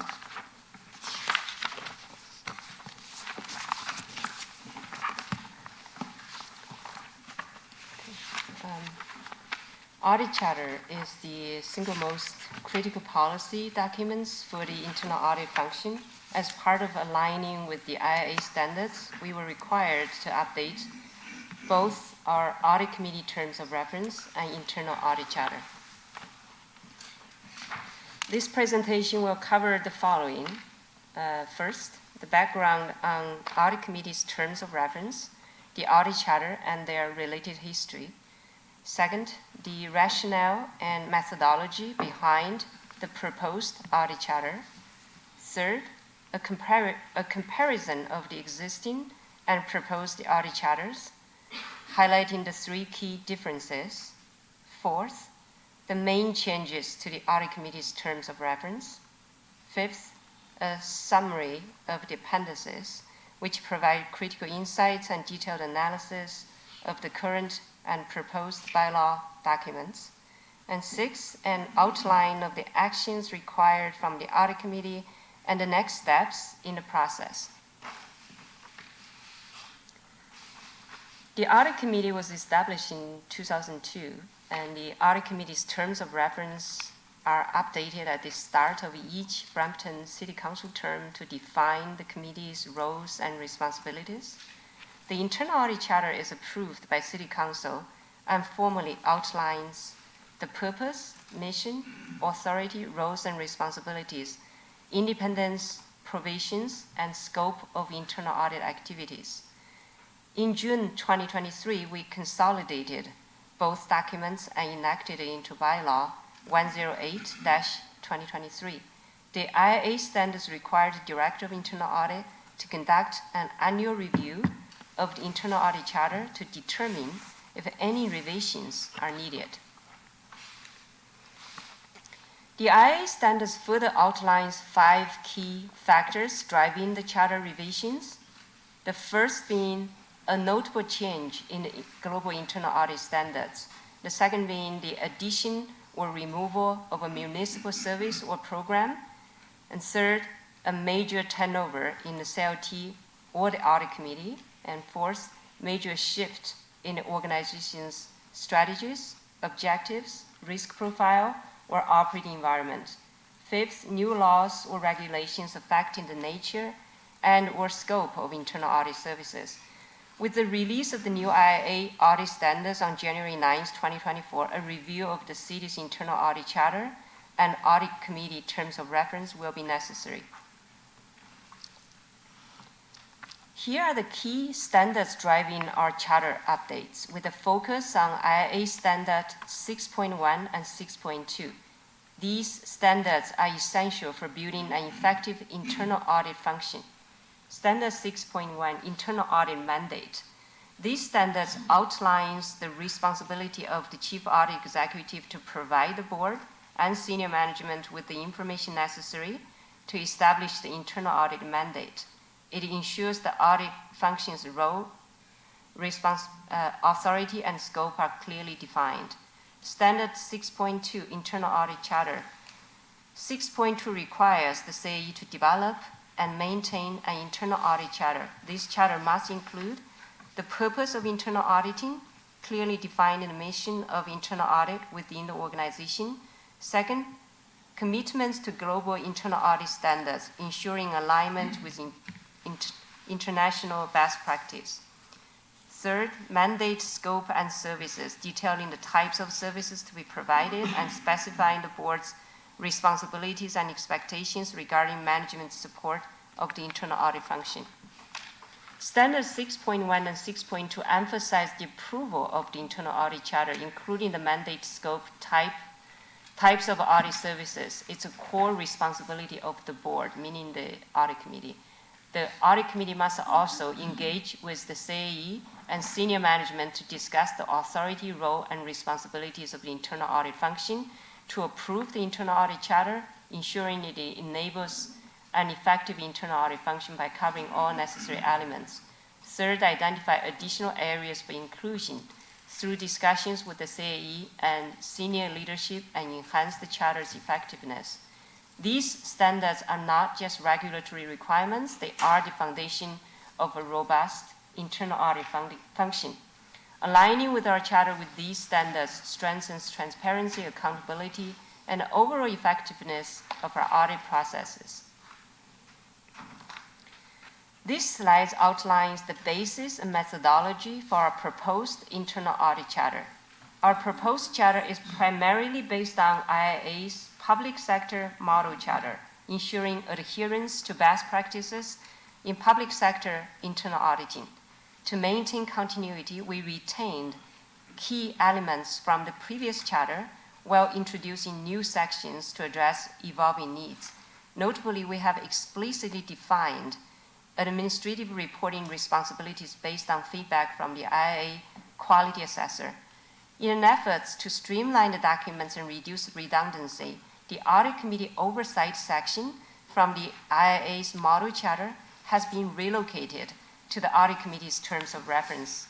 Audit Charter is the single most critical policy documents for the internal audit function. As part of aligning with the IIA standards, we were required to update both our audit committee terms of reference and internal audit charter. This presentation will cover the following. First, the background on audit committee's terms of reference, the audit charter and their related history. Second, the rationale and methodology behind the proposed audit charter. Third, a comparison of the existing and proposed audit charters, highlighting the three key differences. Fourth, the main changes to the audit committee's terms of reference. Fifth, a summary of the appendices, which provide critical insights and detailed analysis of the current and proposed bylaw documents. And sixth, an outline of the actions required from the audit committee and the next steps in the process. The audit committee was established in 2002, and the audit committee's terms of reference are updated at the start of each Brampton City Council term to define the committee's roles and responsibilities. The internal audit charter is approved by City Council and formally outlines the purpose, mission, authority, roles and responsibilities, independence, provisions, and scope of internal audit activities. In June 2023, we consolidated both documents and enacted it into bylaw 108-2023. The IIA standards require the Director of Internal Audit to conduct an annual review of the internal audit charter to determine if any revisions are needed. The IIA standards further outlines 5 key factors driving the charter revisions. The first being a notable change in the global internal audit standards. The second being the addition or removal of a municipal service or program. And third, a major turnover in the CLT or the audit committee. And fourth, major shift in the organization's strategies, objectives, risk profile, or operating environment. Fifth, new laws or regulations affecting the nature and or scope of internal audit services. With the release of the new IIA audit standards on January 9, 2024, a review of the city's internal audit charter and audit committee terms of reference will be necessary. Here are the key standards driving our charter updates, with a focus on IIA Standard 6.1 and 6.2. These standards are essential for building an effective internal audit function. Standard 6.1, Internal Audit Mandate. These standards outlines the responsibility of the Chief Audit Executive to provide the board and senior management with the information necessary to establish the internal audit mandate. It ensures the audit function's role, authority, and scope are clearly defined. Standard 6.2, Internal Audit Charter. 6.2 requires the CAE to develop and maintain an internal audit charter. This charter must include the purpose of internal auditing, clearly defined in the mission of internal audit within the organization. Second, commitments to global internal audit standards, ensuring alignment with international best practice. Third, mandate, scope, and services, detailing the types of services to be provided and specifying the board's responsibilities and expectations regarding management support of the internal audit function. Standard 6.1 and 6.2 emphasize the approval of the internal audit charter, including the mandate, scope, types of audit services. It's a core responsibility of the board, meaning the audit committee. The audit committee must also engage with the CAE and senior management to discuss the authority, role, and responsibilities of the internal audit function, to approve the internal audit charter, ensuring it enables an effective internal audit function by covering all necessary elements. Third, identify additional areas for inclusion through discussions with the CAE and senior leadership and enhance the charter's effectiveness. These standards are not just regulatory requirements, they are the foundation of a robust internal audit function. Aligning with our charter with these standards strengthens transparency, accountability, and overall effectiveness of our audit processes. This slide outlines the basis and methodology for our proposed internal audit charter. Our proposed charter is primarily based on IIA's public sector model charter, ensuring adherence to best practices in public sector internal auditing. To maintain continuity, we retained key elements from the previous charter while introducing new sections to address evolving needs. Notably, we have explicitly defined administrative reporting responsibilities based on feedback from the IIA quality assessor. In an effort to streamline the documents and reduce redundancy, the Audit Committee Oversight section from the IIA's model charter has been relocated to the Audit Committee's terms of reference.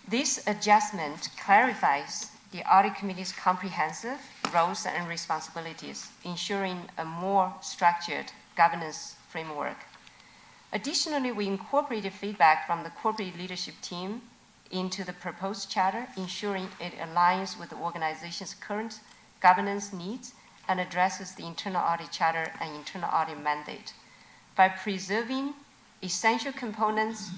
This adjustment clarifies the Audit Committee's comprehensive roles and responsibilities, ensuring a more structured governance framework. Additionally, we incorporated feedback from the corporate leadership team into the proposed charter, ensuring it aligns with the organization's current governance needs and addresses the internal audit charter and internal audit mandate. By preserving essential components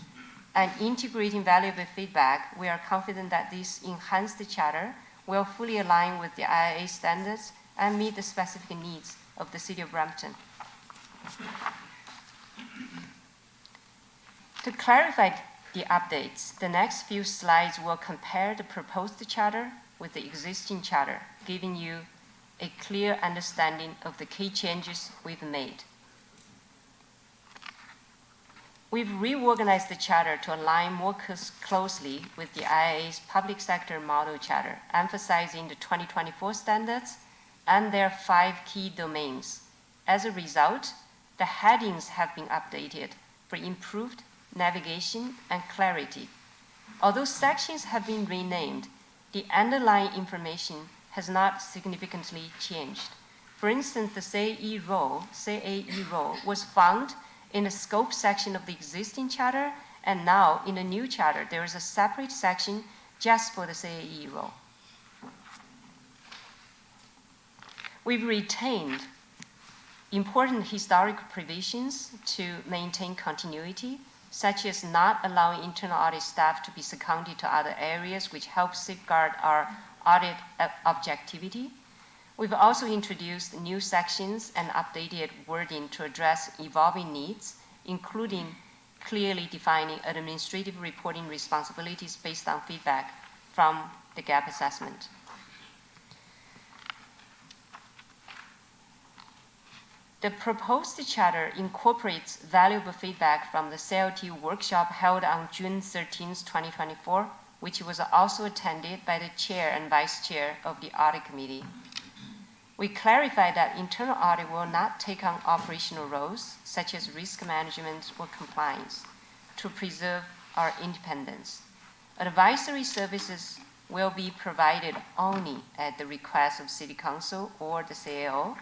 and integrating valuable feedback, we are confident that this enhanced charter will fully align with the IIA standards and meet the specific needs of the City of Brampton. To clarify the updates, the next few slides will compare the proposed charter with the existing charter, giving you a clear understanding of the key changes we've made. We've reorganized the charter to align more closely with the IIA's public sector model charter, emphasizing the 2024 standards and their 5 key domains. As a result, the headings have been updated for improved navigation and clarity. Although sections have been renamed, the underlying information has not significantly changed. For instance, the CAE role was found in the scope section of the existing charter, and now in the new charter, there is a separate section just for the CAE role. We've retained important historical provisions to maintain continuity, such as not allowing internal audit staff to be seconded to other areas, which helps safeguard our audit objectivity. We've also introduced new sections and updated wording to address evolving needs, including clearly defining administrative reporting responsibilities based on feedback from the gap assessment. The proposed charter incorporates valuable feedback from the CLT workshop held on June 13, 2024, which was also attended by the chair and vice chair of the audit committee. We clarified that internal audit will not take on operational roles, such as risk management or compliance, to preserve our independence. Advisory services will be provided only at the request of City Council or the CAO,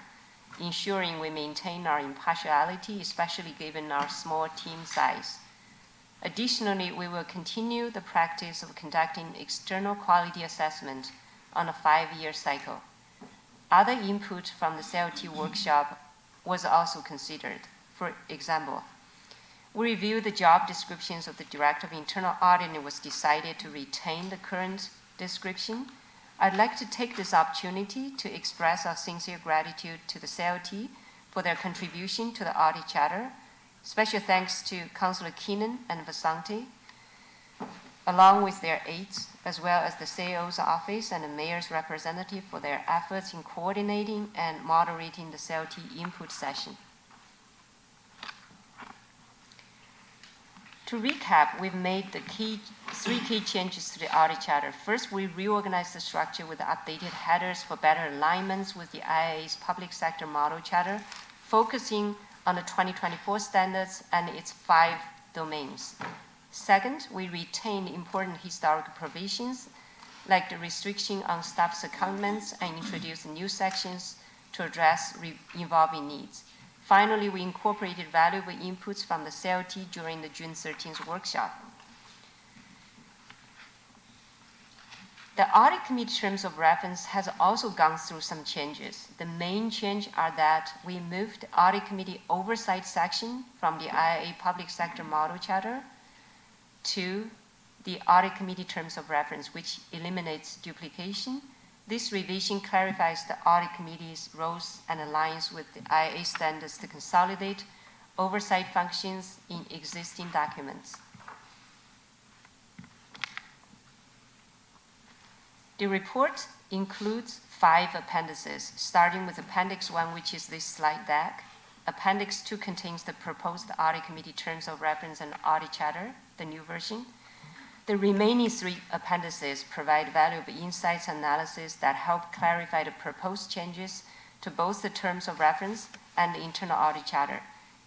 ensuring we maintain our impartiality, especially given our small team size. Additionally, we will continue the practice of conducting external quality assessment on a 5-year cycle. Other input from the CLT workshop was also considered. For example, we reviewed the job descriptions of the Director of Internal Audit and it was decided to retain the current description. I'd like to take this opportunity to express our sincere gratitude to the CLT for their contribution to the audit charter. Special thanks to Councillor Keenan and Vasante, along with their aides, as well as the CAO's office and the mayor's representative for their efforts in coordinating and moderating the CLT input session. To recap, we've made the three key changes to the audit charter. First, we reorganized the structure with updated headers for better alignments with the IAA's public sector model charter, focusing on the 2024 standards and its 5 domains. Second, we retained important historical provisions like the restriction on staff secondments and introduced new sections to address evolving needs. Finally, we incorporated valuable inputs from the CLT during the June 13th workshop. The audit committee terms of reference has also gone through some changes. The main change are that we moved the audit committee oversight section from the IAA public sector model charter to the audit committee terms of reference, which eliminates duplication. This revision clarifies the audit committee's roles and aligns with the IAA standards to consolidate oversight functions in existing documents. The report includes 5 appendices, starting with Appendix 1, which is this slide deck. Appendix 2 contains the proposed audit committee terms of reference and audit charter, the new version. The remaining 3 appendices provide valuable insights and analysis that help clarify the proposed changes to both the terms of reference and the internal audit charter.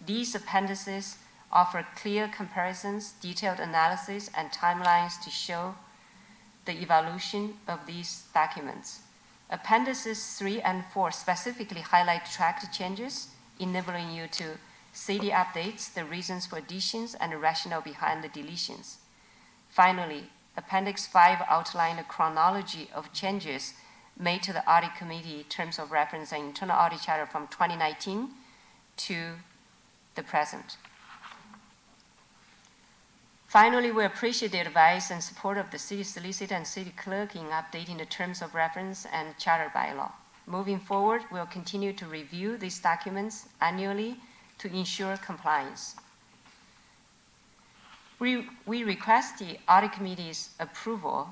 These appendices offer clear comparisons, detailed analysis, and timelines to show the evolution of these documents. Appendices 3 and 4 specifically highlight tracked changes, enabling you to see the updates, the reasons for additions, and the rationale behind the deletions. Finally, Appendix 5 outlines a chronology of changes made to the Audit Committee terms of reference and internal audit charter from 2019 to the present. Finally, we appreciate the advice and support of the City Solicitor and City Clerk in updating the terms of reference and charter bylaw. Moving forward, we'll continue to review these documents annually to ensure compliance. We request the Audit Committee's approval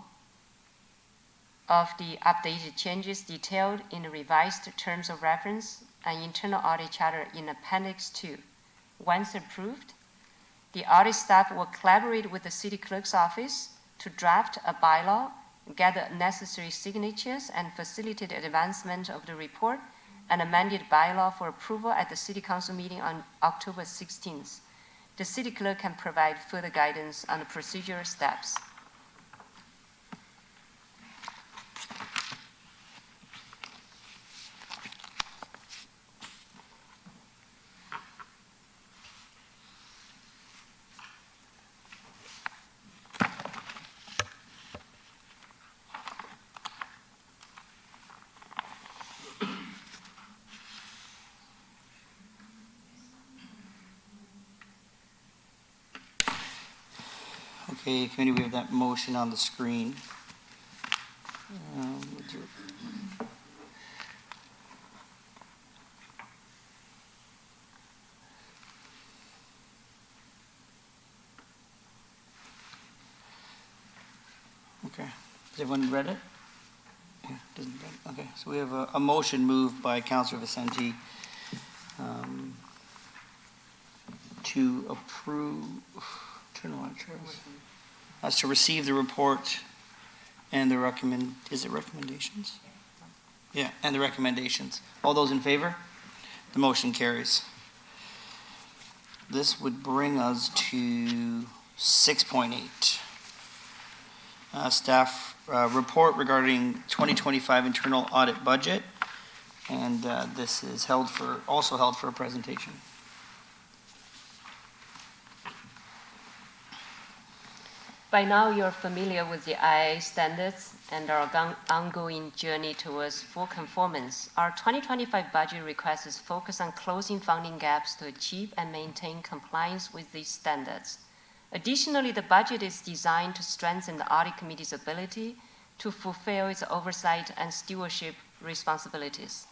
of the updated changes detailed in the revised terms of reference and internal audit charter in Appendix 2. Once approved, the audit staff will collaborate with the City Clerk's office to draft a bylaw, gather necessary signatures, and facilitate advancement of the report and amended bylaw for approval at the City Council meeting on October 16th. The City Clerk can provide further guidance on the procedural steps. Okay, committee, we have that motion on the screen. Okay, has everyone read it? Yeah, doesn't read it. Okay, so we have a motion moved by Councillor Vicente to approve, turn on chairs. As to receive the report and the recommendations? Yeah, and the recommendations. All those in favor? The motion carries. This would bring us to 6.8. Staff report regarding 2025 internal audit budget. And this is also held for a presentation. By now, you're familiar with the IAA standards and our ongoing journey towards full conformance. Our 2025 budget request is focused on closing funding gaps to achieve and maintain compliance with these standards. Additionally, the budget is designed to strengthen the Audit Committee's ability to fulfill its oversight and stewardship responsibilities.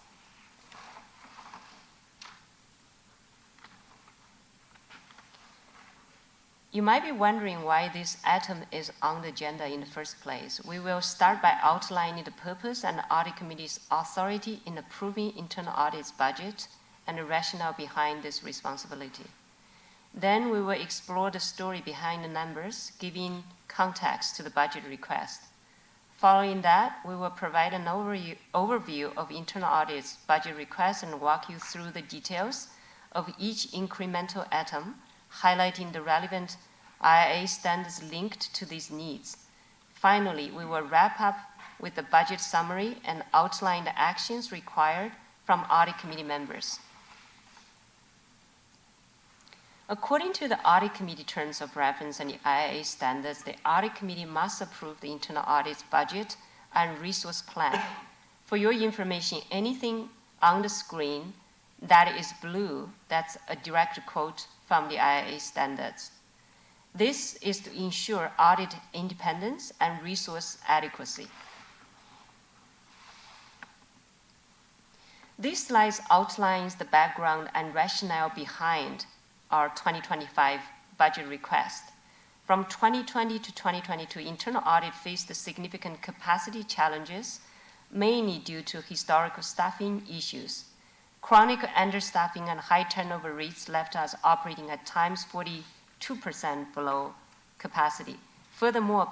You might be wondering why this item is on the agenda in the first place. We will start by outlining the purpose and the Audit Committee's authority in approving internal audit's budget and the rationale behind this responsibility. Then we will explore the story behind the numbers, giving context to the budget request. Following that, we will provide an overview of internal audit's budget request and walk you through the details of each incremental item, highlighting the relevant IIA standards linked to these needs. Finally, we will wrap up with the budget summary and outline the actions required from audit committee members. According to the audit committee terms of reference and the IIA standards, the audit committee must approve the internal audit's budget and resource plan. For your information, anything on the screen that is blue, that's a direct quote from the IIA standards. This is to ensure audit independence and resource adequacy. This slide outlines the background and rationale behind our 2025 budget request. From 2020 to 2022, internal audit faced significant capacity challenges, mainly due to historical staffing issues. Chronic understaffing and high turnover rates left us operating at times 42% below capacity. Furthermore,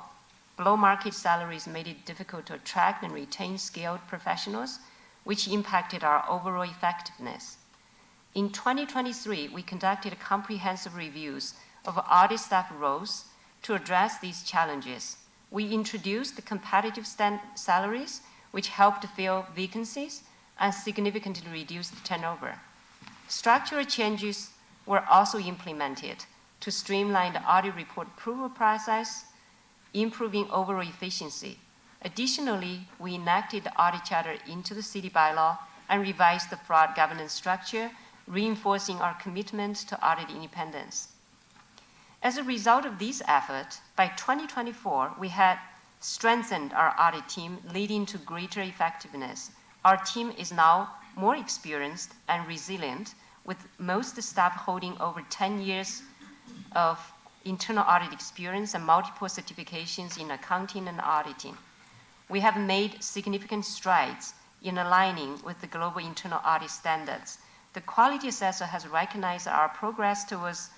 below market salaries made it difficult to attract and retain skilled professionals, which impacted our overall effectiveness. In 2023, we conducted comprehensive reviews of audit staff roles to address these challenges. We introduced competitive salaries, which helped fill vacancies and significantly reduced turnover. Structural changes were also implemented to streamline the audit report approval process, improving overall efficiency. Additionally, we enacted the audit charter into the city bylaw and revised the fraud governance structure, reinforcing our commitment to audit independence. As a result of this effort, by 2024, we had strengthened our audit team, leading to greater effectiveness. Our team is now more experienced and resilient, with most staff holding over 10 years of internal audit experience and multiple certifications in accounting and auditing. We have made significant strides in aligning with the global internal audit standards. The quality assessor has recognized our progress towards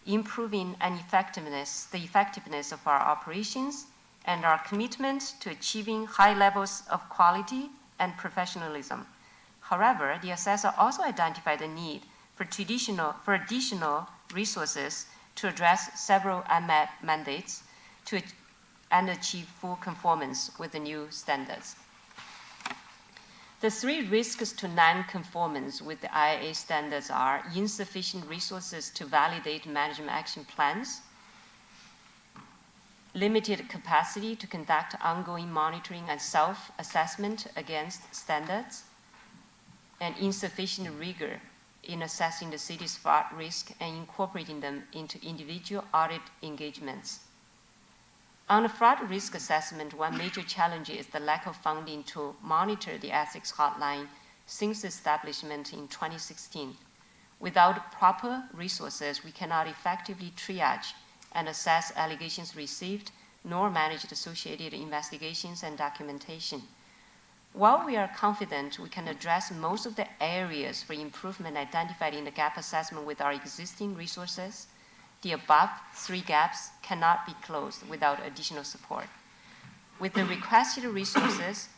improving the effectiveness of our operations and our commitment to achieving high levels of quality and professionalism. However, the assessor also identified the need for additional resources to address several unmet mandates and achieve full conformance with the new standards. The three risks to non-conformance with the IIA standards are insufficient resources to validate management action plans, limited capacity to conduct ongoing monitoring and self-assessment against standards, and insufficient rigor in assessing the city's fraud risk and incorporating them into individual audit engagements. On the fraud risk assessment, one major challenge is the lack of funding to monitor the ethics hotline since establishment in 2016. Without proper resources, we cannot effectively triage and assess allegations received, nor manage associated investigations and documentation. While we are confident we can address most of the areas for improvement identified in the gap assessment with our existing resources, the above three gaps cannot be closed without additional support. With the requested resources,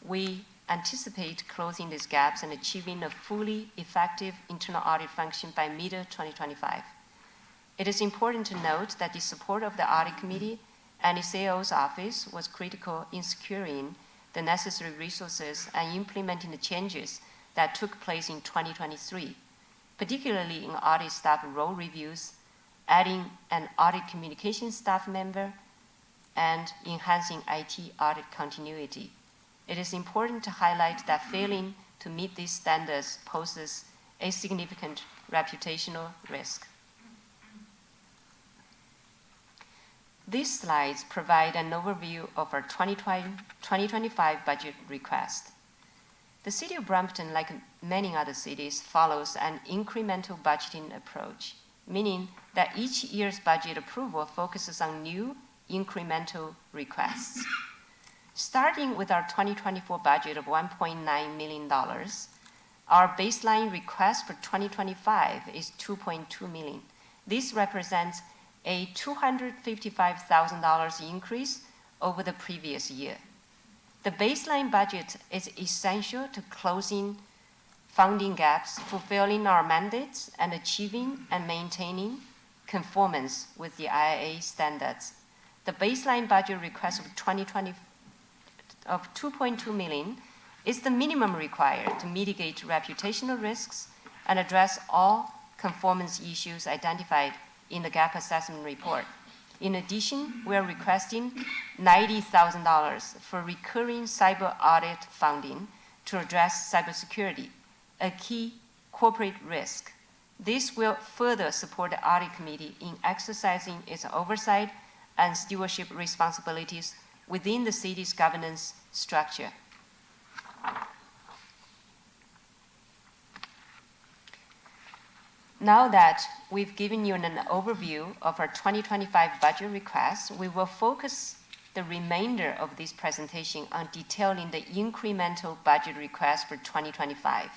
we anticipate closing these gaps and achieving a fully effective internal audit function by mid-2025. It is important to note that the support of the audit committee and the CAO's office was critical in securing the necessary resources and implementing the changes that took place in 2023, particularly in audit staff role reviews, adding an audit communication staff member, and enhancing IT audit continuity. It is important to highlight that failing to meet these standards poses a significant reputational risk. These slides provide an overview of our 2025 budget request. The City of Brampton, like many other cities, follows an incremental budgeting approach, meaning that each year's budget approval focuses on new incremental requests. Starting with our 2024 budget of $1.9 million, our baseline request for 2025 is $2.2 million, This represents a $255,000 increase over the previous year. The baseline budget is essential to closing funding gaps, fulfilling our mandates, and achieving and maintaining conformance with the IIA standards. The baseline budget request of 2020 of $2.2 million is the minimum required to mitigate reputational risks and address all conformance issues identified in the gap assessment report. In addition, we are requesting $90,000 for recurring cyber audit funding to address cybersecurity, a key corporate risk. This will further support the Audit Committee in exercising its oversight and stewardship responsibilities within the city's governance structure. Now that we've given you an overview of our 2025 budget request, we will focus the remainder of this presentation on detailing the incremental budget request for 2025.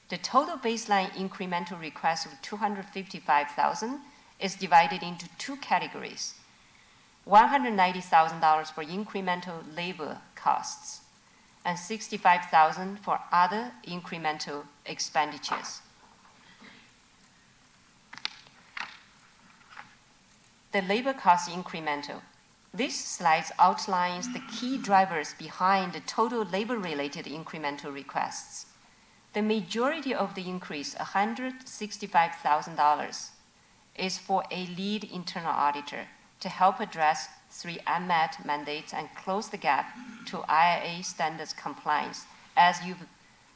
The total baseline incremental request of $255,000 is divided into two categories: $190,000 for incremental labor costs and $65,000 for other incremental expenditures. The labor cost incremental. This slide outlines the key drivers behind the total labor-related incremental requests. The majority of the increase, $165,000, is for a lead internal auditor to help address 3 unmet mandates and close the gap to IIA standards compliance, as you've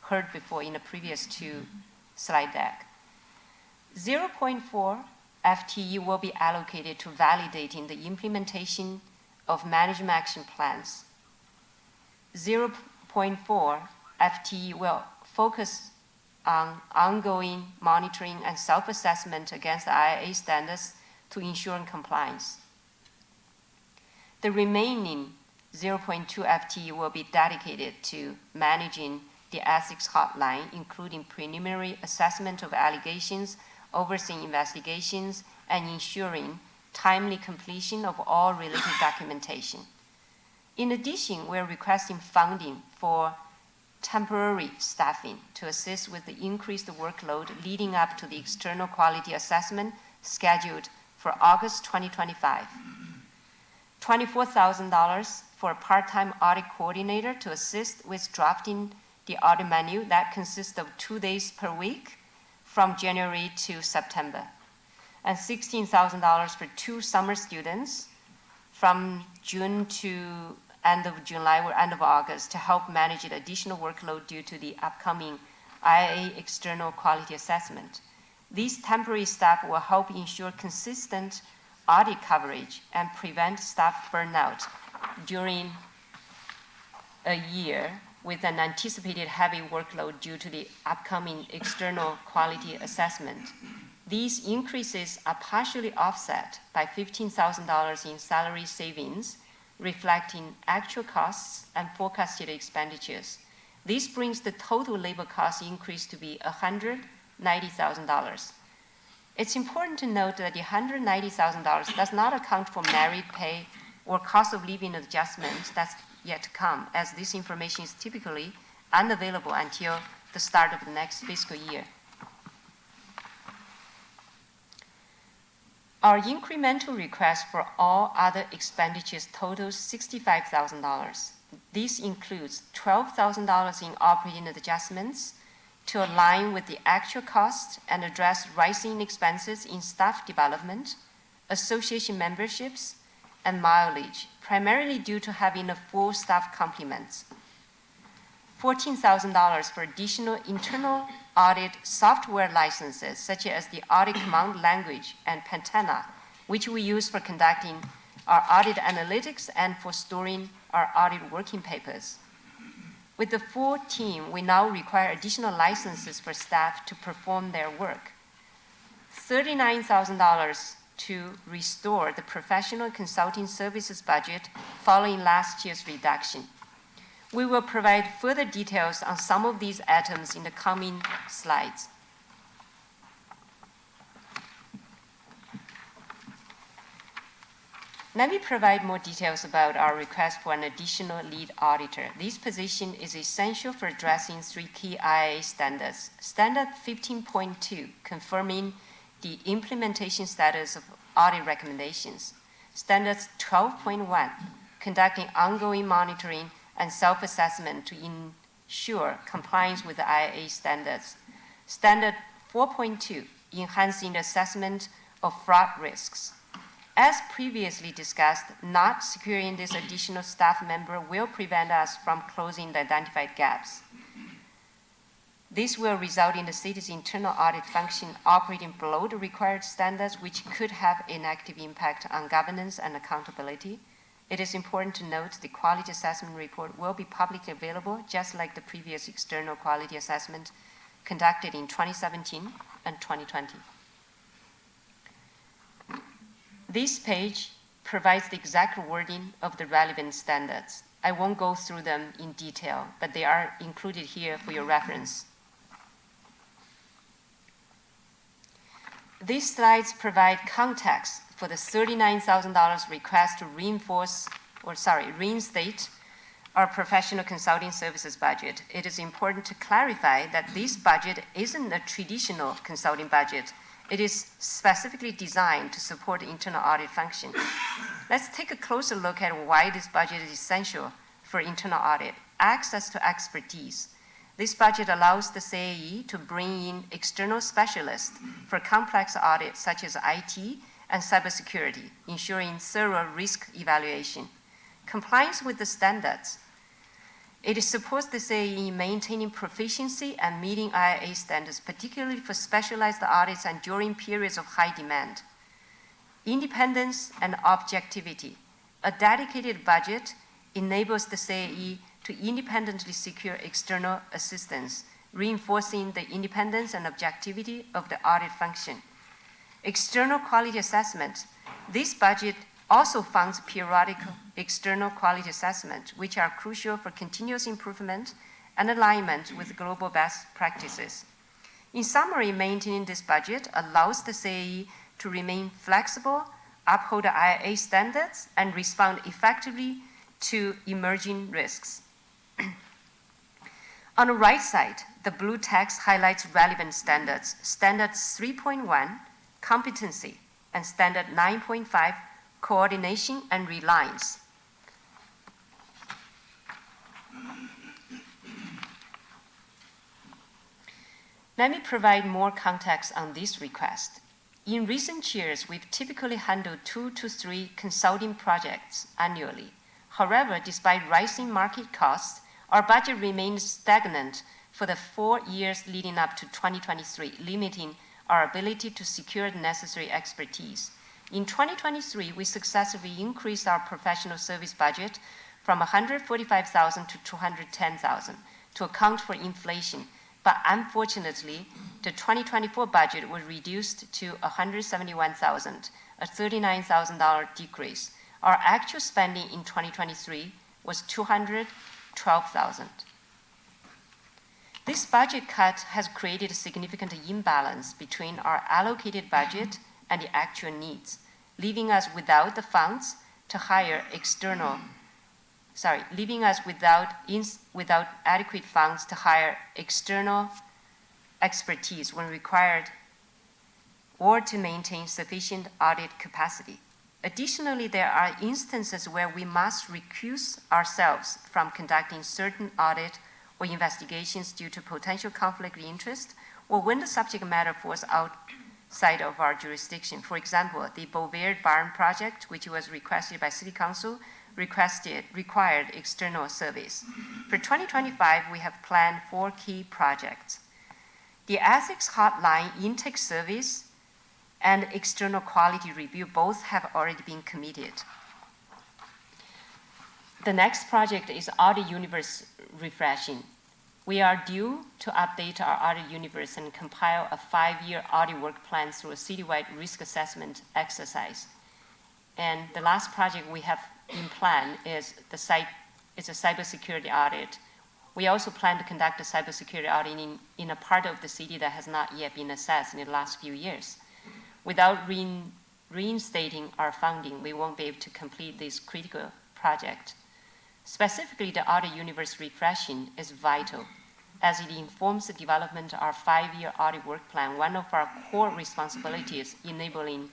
heard before in the previous 2 slide deck. 0.4 FTE will be allocated to validating the implementation of management action plans. 0.4 FTE will focus on ongoing monitoring and self-assessment against the IIA standards to ensure compliance. The remaining 0.2 FTE will be dedicated to managing the ethics hotline, including preliminary assessment of allegations, overseeing investigations, and ensuring timely completion of all related documentation. In addition, we're requesting funding for temporary staffing to assist with the increased workload leading up to the external quality assessment scheduled for August 2025. $24,000 for a part-time audit coordinator to assist with drafting the audit manual that consists of 2 days per week from January to September, and $16,000 for 2 summer students from June to end of July or end of August to help manage the additional workload due to the upcoming IIA external quality assessment. These temporary staff will help ensure consistent audit coverage and prevent staff burnout during a year with an anticipated heavy workload due to the upcoming external quality assessment. These increases are partially offset by $15,000 in salary savings, reflecting actual costs and forecasted expenditures. This brings the total labor cost increase to be $190,000. It's important to note that the $190,000 does not account for merit pay or cost of living adjustments that's yet to come, as this information is typically unavailable until the start of the next fiscal year. Our incremental request for all other expenditures totals $65,000. This includes $12,000 in operating adjustments to align with the actual cost and address rising expenses in staff development, association memberships, and mileage, primarily due to having a full staff complement. $14,000 for additional internal audit software licenses, such as the Audit Command Language and Pentana, which we use for conducting our audit analytics and for storing our audit working papers. With the full team, we now require additional licenses for staff to perform their work. $39,000 to restore the professional consulting services budget following last year's reduction. We will provide further details on some of these items in the coming slides. Let me provide more details about our request for an additional lead auditor. This position is essential for addressing 3 key IIA standards. Standard 15.2, confirming the implementation status of audit recommendations. Standards 12.1, conducting ongoing monitoring and self-assessment to ensure compliance with the IIA standards. Standard 4.2, enhancing the assessment of fraud risks. As previously discussed, not securing this additional staff member will prevent us from closing the identified gaps. This will result in the city's internal audit function operating below the required standards, which could have a negative impact on governance and accountability. It is important to note the quality assessment report will be publicly available, just like the previous external quality assessment conducted in 2017 and 2020. This page provides the exact wording of the relevant standards. I won't go through them in detail, but they are included here for your reference. These slides provide context for the $39,000 request to reinstate our professional consulting services budget. It is important to clarify that this budget isn't a traditional consulting budget. It is specifically designed to support the internal audit function. Let's take a closer look at why this budget is essential for internal audit. Access to expertise. This budget allows the CAE to bring in external specialists for complex audits such as IT and cybersecurity, ensuring thorough risk evaluation. Compliance with the standards. It supports the CAE in maintaining proficiency and meeting IIA standards, particularly for specialized audits and during periods of high demand. Independence and objectivity. A dedicated budget enables the CAE to independently secure external assistance, reinforcing the independence and objectivity of the audit function. External quality assessment. This budget also funds periodic external quality assessment, which are crucial for continuous improvement and alignment with global best practices. In summary, maintaining this budget allows the CAE to remain flexible, uphold the IIA standards, and respond effectively to emerging risks. On the right side, the blue text highlights relevant standards. Standard 3.1, competency, and standard 9.5, coordination and reliance. Let me provide more context on this request. In recent years, we've typically handled 2 to 3 consulting projects annually. However, despite rising market costs, our budget remained stagnant for the 4 years leading up to 2023, limiting our ability to secure the necessary expertise. In 2023, we successfully increased our professional service budget from $145,000 to $210,000 to account for inflation. But unfortunately, the 2024 budget was reduced to $171,000, a $39,000 decrease. Our actual spending in 2023 was $212,000. This budget cut has created a significant imbalance between our allocated budget and the actual needs, leaving us without the funds to hire without adequate funds to hire external expertise when required or to maintain sufficient audit capacity. Additionally, there are instances where we must recuse ourselves from conducting certain audit or investigations due to potential conflict of interest, or when the subject matter falls outside of our jurisdiction. For example, the Beauvais Barn project, which was requested by City Council, required external service. For 2025, we have planned 4 key projects. The ethics hotline intake service and external quality review both have already been committed. The next project is Audit Universe refreshing. We are due to update our Audit Universe and compile a 5-year audit work plan through a citywide risk assessment exercise. And the last project we have in plan is a cybersecurity audit. We also plan to conduct a cybersecurity audit in a part of the city that has not yet been assessed in the last few years. Without reinstating our funding, we won't be able to complete this critical project. Specifically, the audit universe refreshing is vital as it informs the development of our 5-year audit work plan. One of our core responsibilities enabling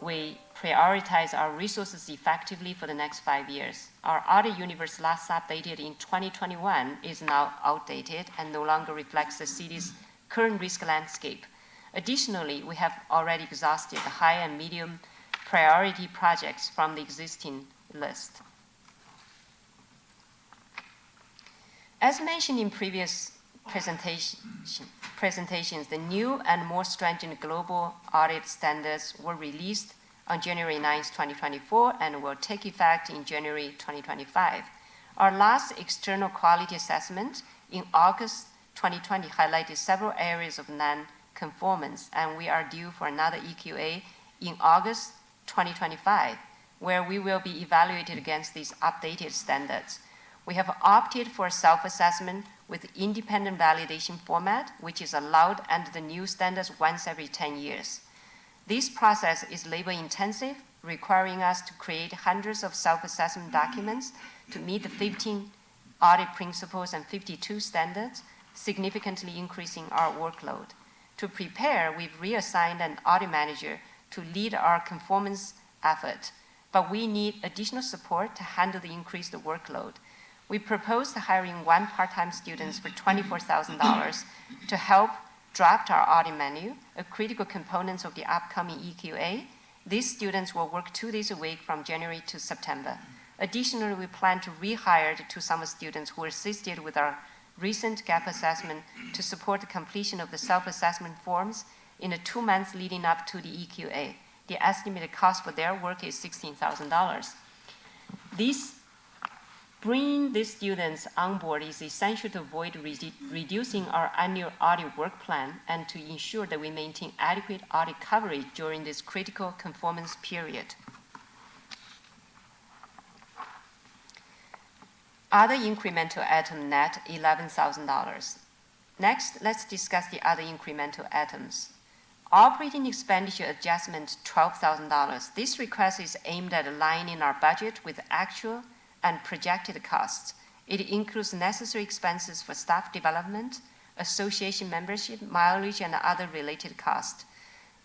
we prioritize our resources effectively for the next 5 years. Our audit universe last updated in 2021 is now outdated and no longer reflects the city's current risk landscape. Additionally, we have already exhausted the high and medium priority projects from the existing list. As mentioned in previous presentations, the new and more stringent global audit standards were released on January 9, 2024, and will take effect in January 2025. Our last external quality assessment in August 2020 highlighted several areas of non-conformance, and we are due for another EQA in August 2025, where we will be evaluated against these updated standards. We have opted for a self-assessment with independent validation format, which is allowed under the new standards once every 10 years. This process is labor-intensive, requiring us to create hundreds of self-assessment documents to meet the 15 audit principles and 52 standards, significantly increasing our workload. To prepare, we've reassigned an audit manager to lead our conformance effort, but we need additional support to handle the increased workload. We proposed hiring 1 part-time student for $24,000 to help draft our audit menu, a critical component of the upcoming EQA. These students will work 2 days a week from January to September. Additionally, we plan to rehire the 2 summer students who assisted with our recent gap assessment to support the completion of the self-assessment forms in the 2 months leading up to the EQA. The estimated cost for their work is $16,000. Bringing these students on board is essential to avoid reducing our annual audit work plan and to ensure that we maintain adequate audit coverage during this critical conformance period. Other incremental item net, $11,000. Next, let's discuss the other incremental items. Operating expenditure adjustment, $12,000. This request is aimed at aligning our budget with actual and projected costs. It includes necessary expenses for staff development, association membership, mileage, and other related costs.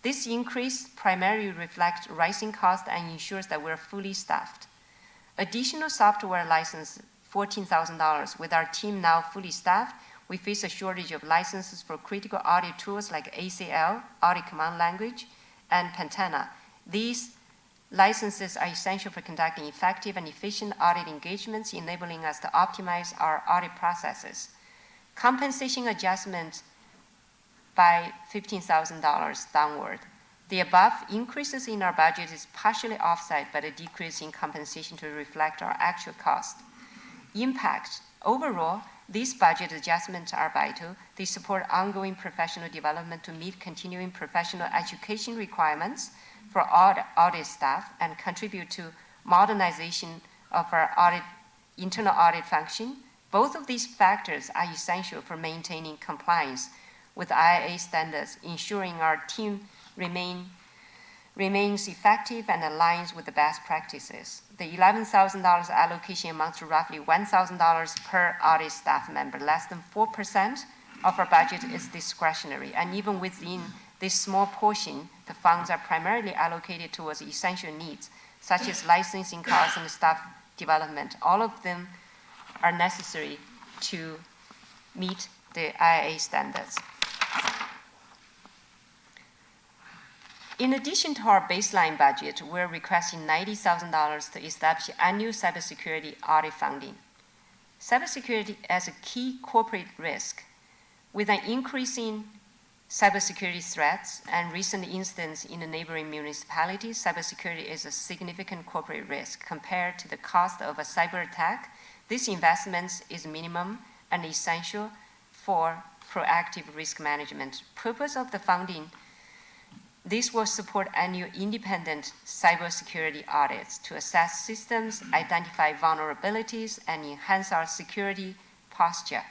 This increase primarily reflects rising costs and ensures that we're fully staffed. Additional software license, $14,000. With our team now fully staffed, we face a shortage of licenses for critical audit tools like ACL, Audit Command Language, and Pentana. These licenses are essential for conducting effective and efficient audit engagements, enabling us to optimize our audit processes. Compensation adjustment by $15,000 downward. The above increases in our budget is partially offset by the decrease in compensation to reflect our actual cost. Impact. Overall, these budget adjustments are vital. They support ongoing professional development to meet continuing professional education requirements for audit staff and contribute to modernization of our internal audit function. Both of these factors are essential for maintaining compliance with IIA standards, ensuring our team remains effective and aligns with the best practices. The $11,000 allocation amounts to roughly $1,000 per audit staff member. Less than 4% of our budget is discretionary, and even within this small portion, the funds are primarily allocated towards essential needs, such as licensing costs and staff development. All of them are necessary to meet the IIA standards. In addition to our baseline budget, we're requesting $90,000 to establish annual cybersecurity audit funding. Cybersecurity is a key corporate risk. With an increasing cybersecurity threats and recent incidents in the neighboring municipalities, cybersecurity is a significant corporate risk. Compared to the cost of a cyber attack, this investment is minimum and essential for proactive risk management. Purpose of the funding: this will support annual independent cybersecurity audits to assess systems, identify vulnerabilities, and enhance our security posture.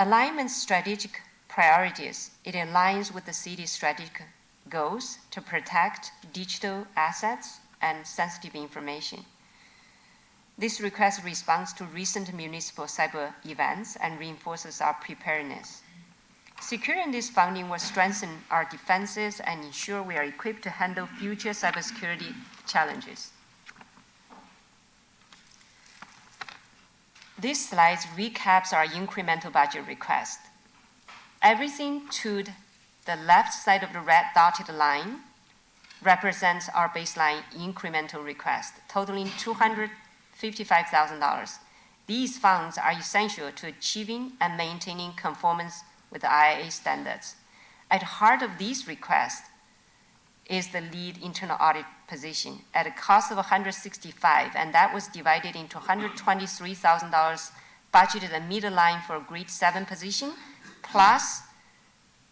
Alignment strategic priorities. It aligns with the city's strategic goals to protect digital assets and sensitive information. This request responds to recent municipal cyber events and reinforces our preparedness. Securing this funding will strengthen our defenses and ensure we are equipped to handle future cybersecurity challenges. This slide recaps our incremental budget request. Everything to the left side of the red dotted line represents our baseline incremental request, totaling $255,000. These funds are essential to achieving and maintaining conformance with the IIA standards. At the heart of these requests is the lead internal audit position at a cost of $165,000, and that was divided into $123,000 budgeted a middle line for a grade 7 position, plus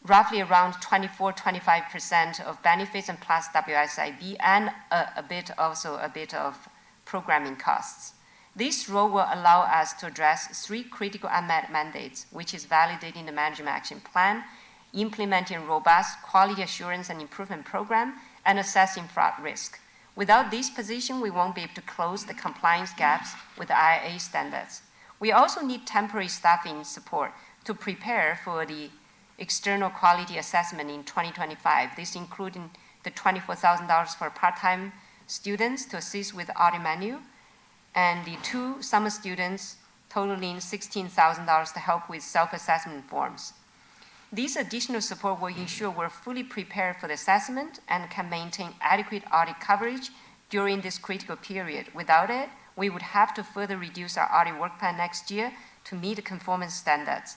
roughly around 24-25% of benefits and plus WSIB, and a bit of programming costs. This role will allow us to address 3 critical unmet mandates, which is validating the management action plan, implementing a robust quality assurance and improvement program, and assessing fraud risk. Without this position, we won't be able to close the compliance gaps with the IIA standards. We also need temporary staffing support to prepare for the external quality assessment in 2025. This including the $24,000 for part-time students to assist with the audit manual, and the 2 summer students totaling $16,000 to help with self-assessment forms. This additional support will ensure we're fully prepared for the assessment and can maintain adequate audit coverage during this critical period. Without it, we would have to further reduce our audit work plan next year to meet the conformance standards.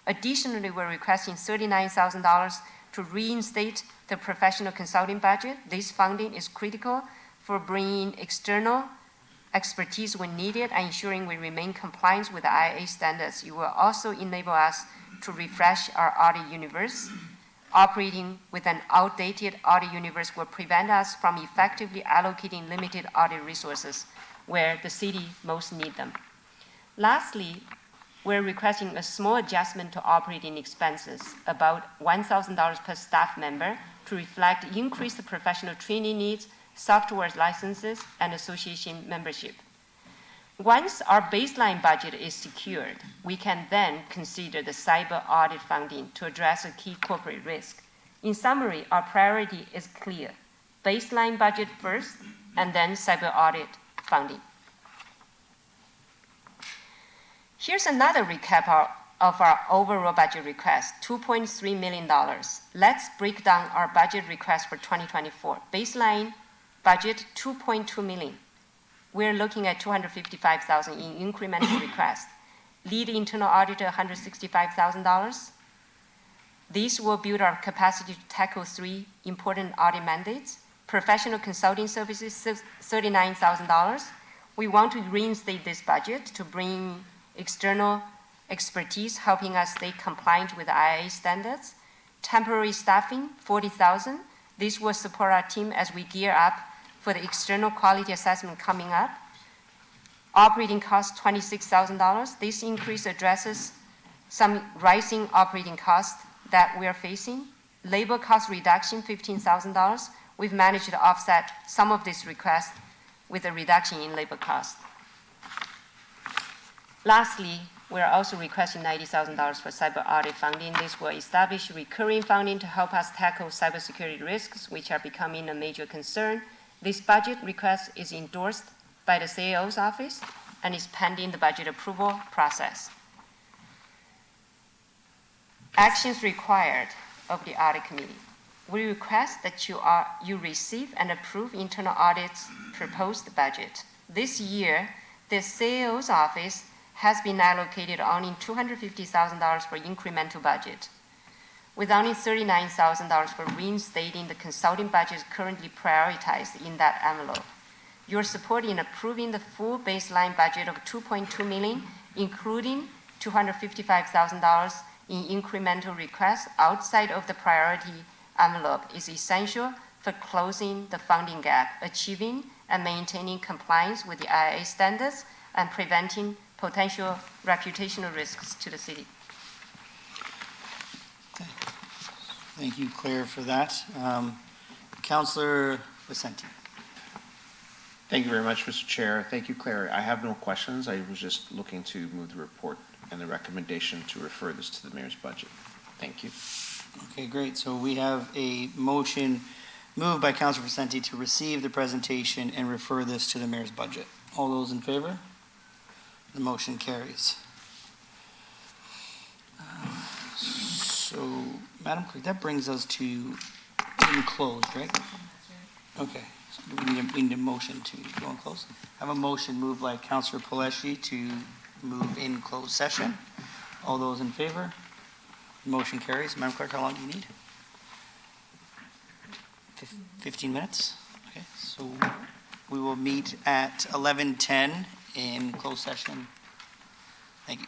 Additionally, we're requesting $39,000 to reinstate the professional consulting budget. This funding is critical for bringing external expertise when needed and ensuring we remain compliant with the IIA standards. It will also enable us to refresh our audit universe. Operating with an outdated audit universe will prevent us from effectively allocating limited audit resources where the city most need them. Lastly, we're requesting a small adjustment to operating expenses, about $1,000 per staff member, to reflect increased professional training needs, software licenses, and association membership. Once our baseline budget is secured, we can then consider the cyber audit funding to address a key corporate risk. In summary, our priority is clear: baseline budget first, and then cyber audit funding. Here's another recap of our overall budget request, $2.3 million. Let's break down our budget request for 2024. Baseline budget, $2.2 million. We're looking at $255,000 in incremental request. Lead internal auditor, $165,000. This will build our capacity to tackle 3 important audit mandates. Professional consulting services, $39,000. We want to reinstate this budget to bring external expertise, helping us stay compliant with IIA standards. Temporary staffing, $40,000. This will support our team as we gear up for the external quality assessment coming up. Operating costs, $26,000. This increase addresses some rising operating costs that we are facing. Labor cost reduction, $15,000. We've managed to offset some of this request with a reduction in labor cost. Lastly, we're also requesting $90,000 for cyber audit funding. This will establish recurring funding to help us tackle cybersecurity risks, which are becoming a major concern. This budget request is endorsed by the CAO's office and is pending the budget approval process. Actions required of the audit committee. We request that you receive and approve internal audit's proposed budget. This year, the CAO's office has been allocated only $250,000 for incremental budget, with only $39,000 for reinstating the consulting budget currently prioritized in that envelope. Your support in approving the full baseline budget of $2.2 million, including $255,000 in incremental requests outside of the priority envelope, is essential for closing the funding gap, achieving and maintaining compliance with the IIA standards, and preventing potential reputational risks to the city. Thank you, Claire, for that. Counselor Vicente. Thank you very much, Mr. Chair. Thank you, Claire. I have no questions. I was just looking to move the report and the recommendation to refer this to the mayor's budget. Thank you. Okay, great. So we have a motion moved by Counselor Vicente to receive the presentation and refer this to the mayor's budget. All those in favor? The motion carries. So, Madam Clerk, that brings us to in closed, right? Okay, so we need a motion to go in closed. I have a motion moved by Counselor Paleski to move in closed session. All those in favor? Motion carries. Madam Clerk, how long do you need? 15 minutes? Okay, so we will meet at 11:10 in closed session. Thank you.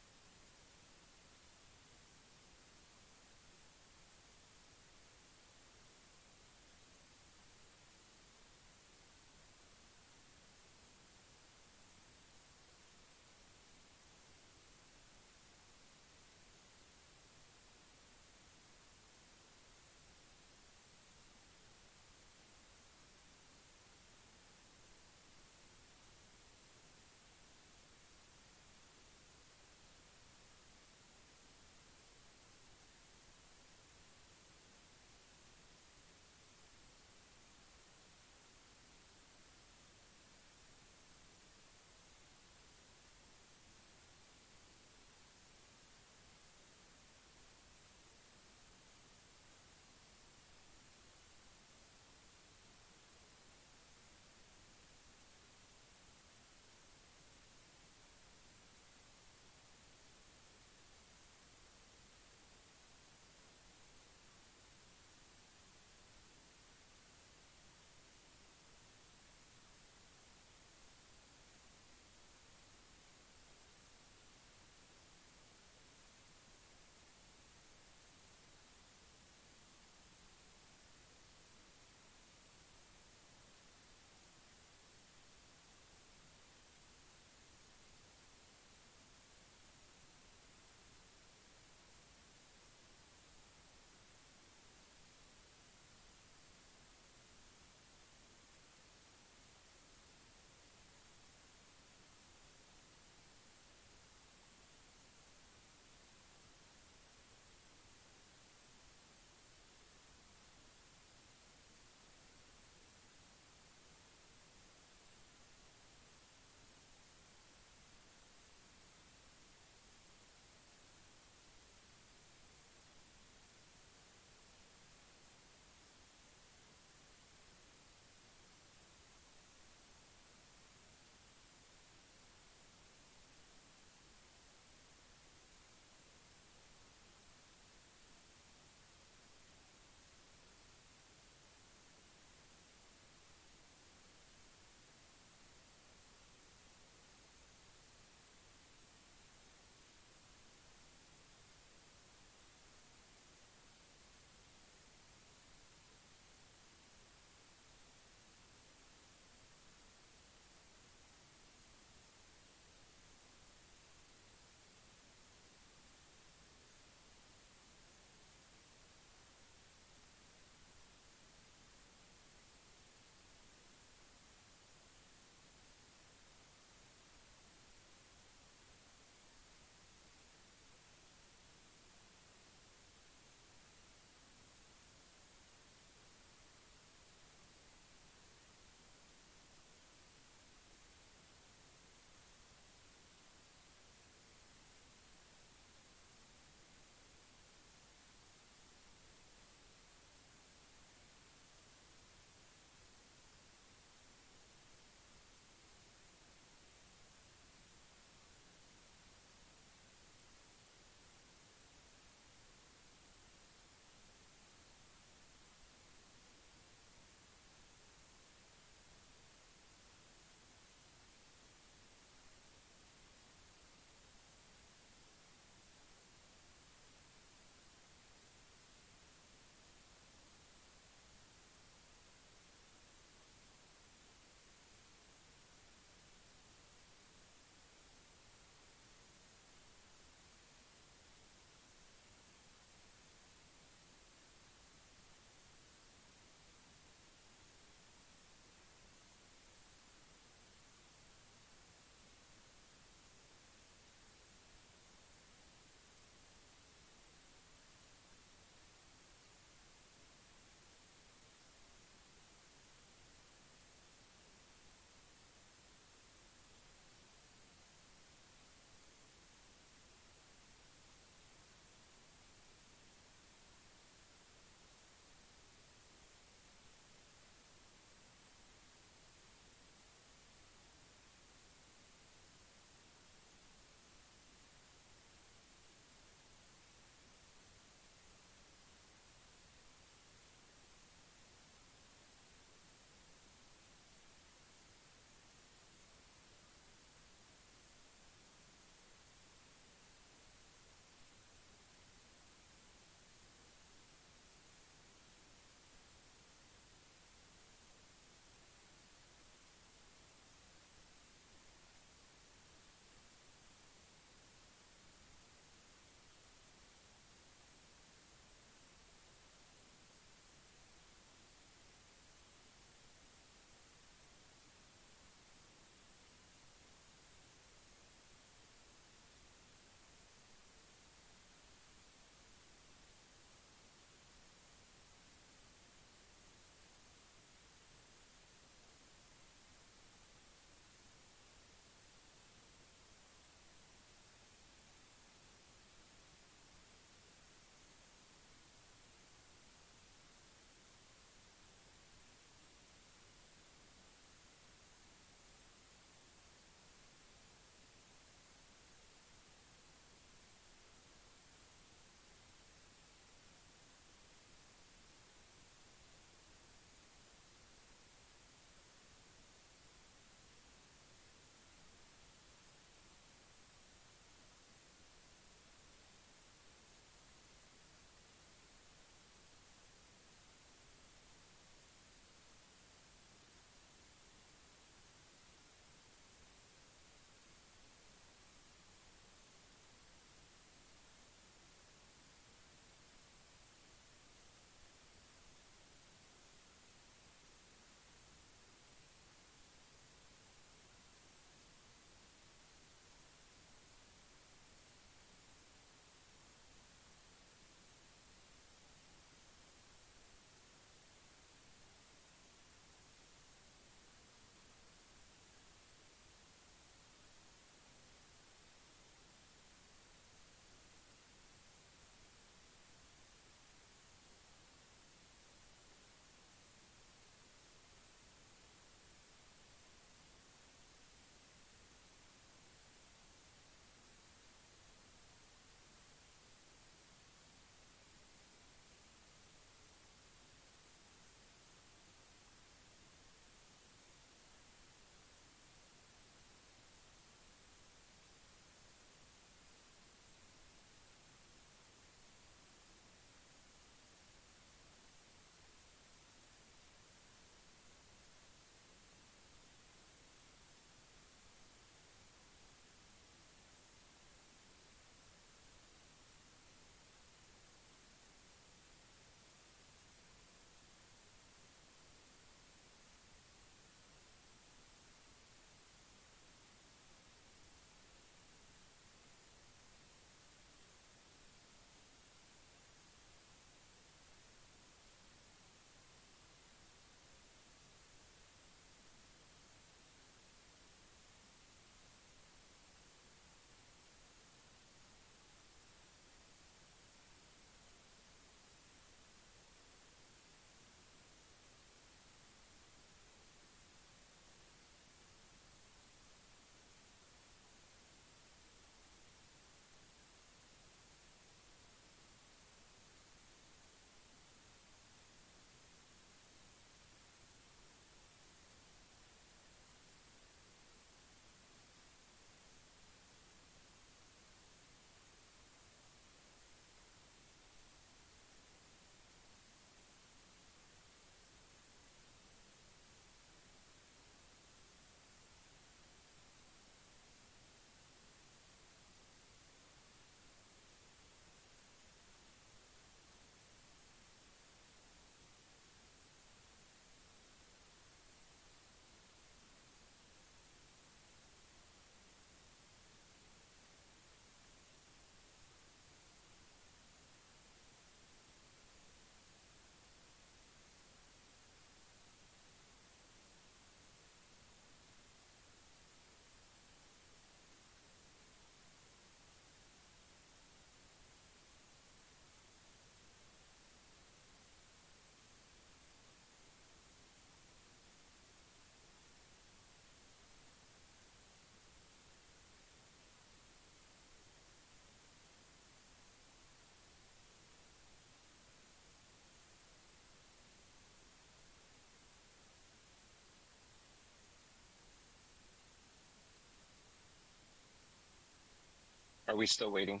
Are we still waiting?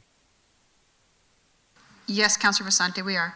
Yes, Counselor Vasante, we are.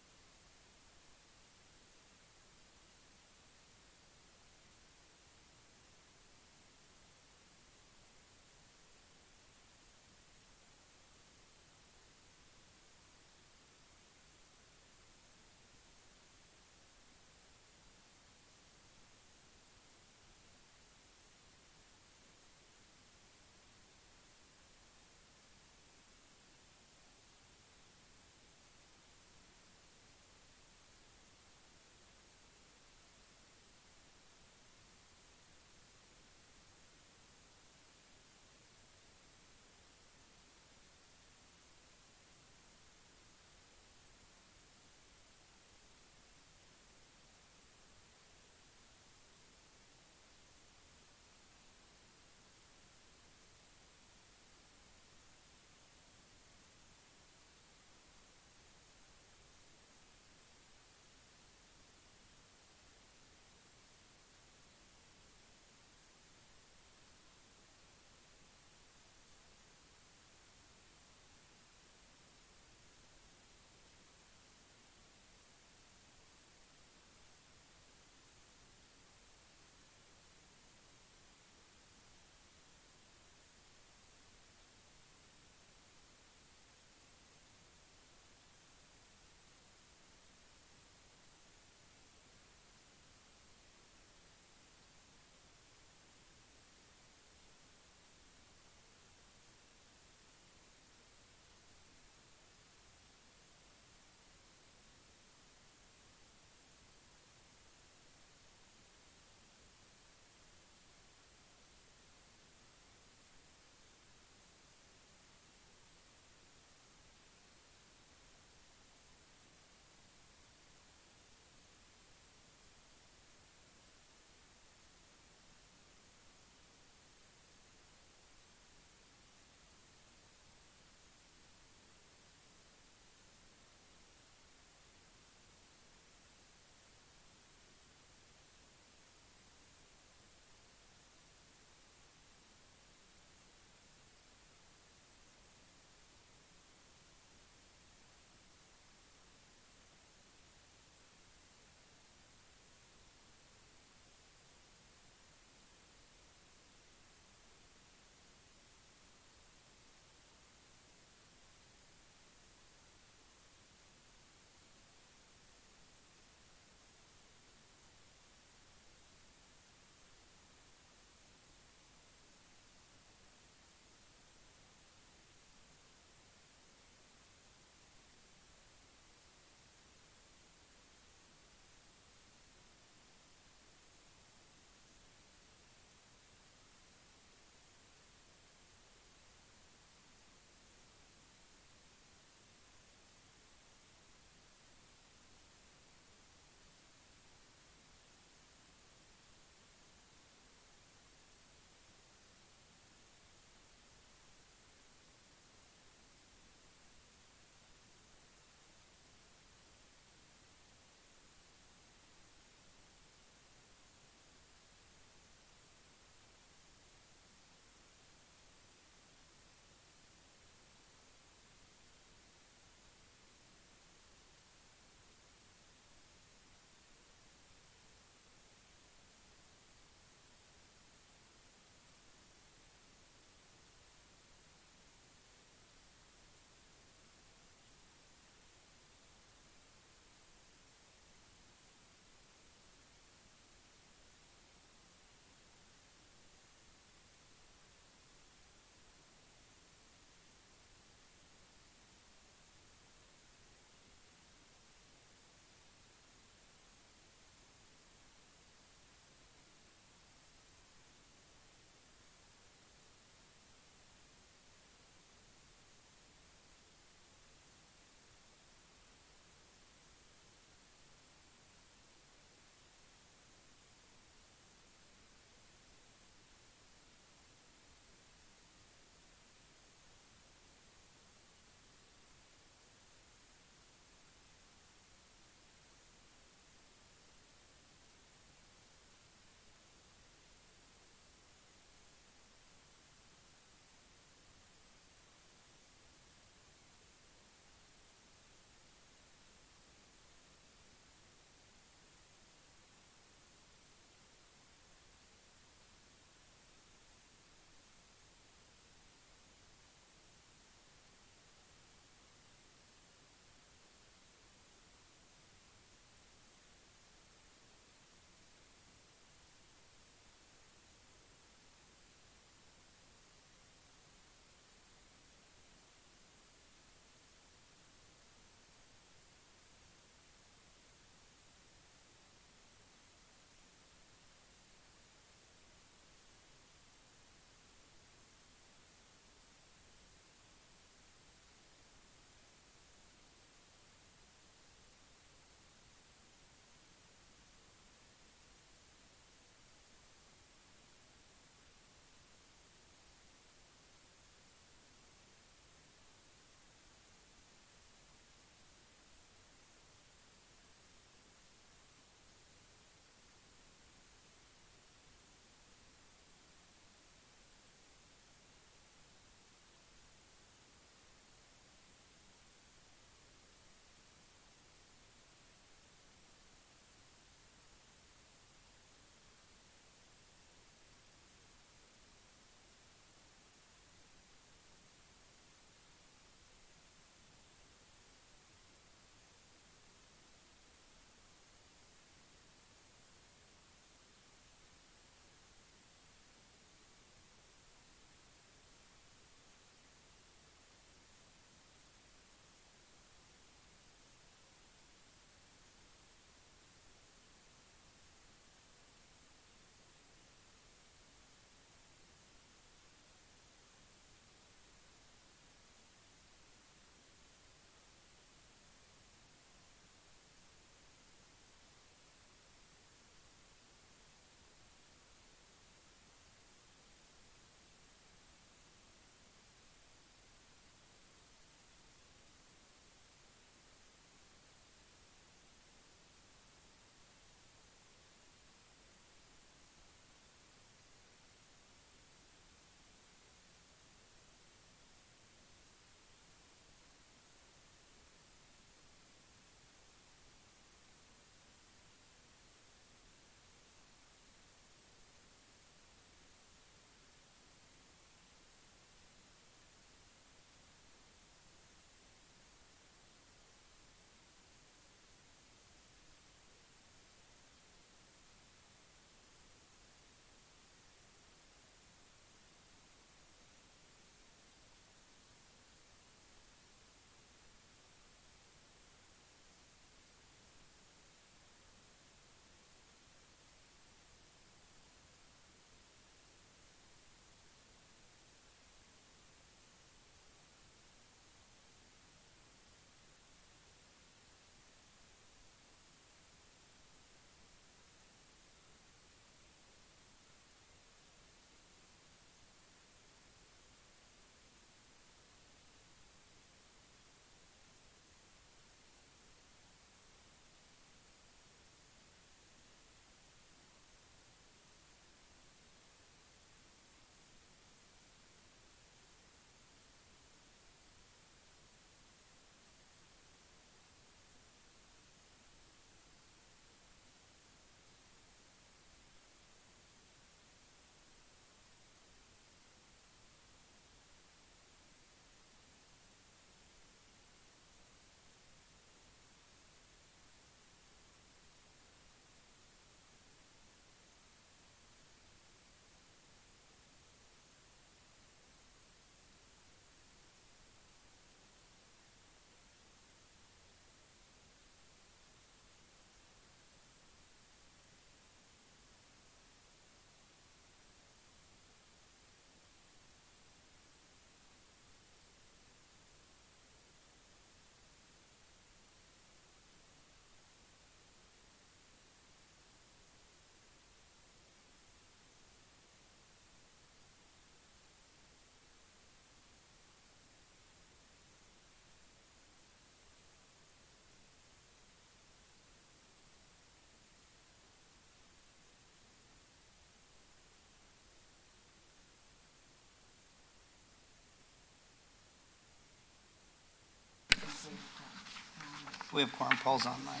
We have quorum. Paul's online.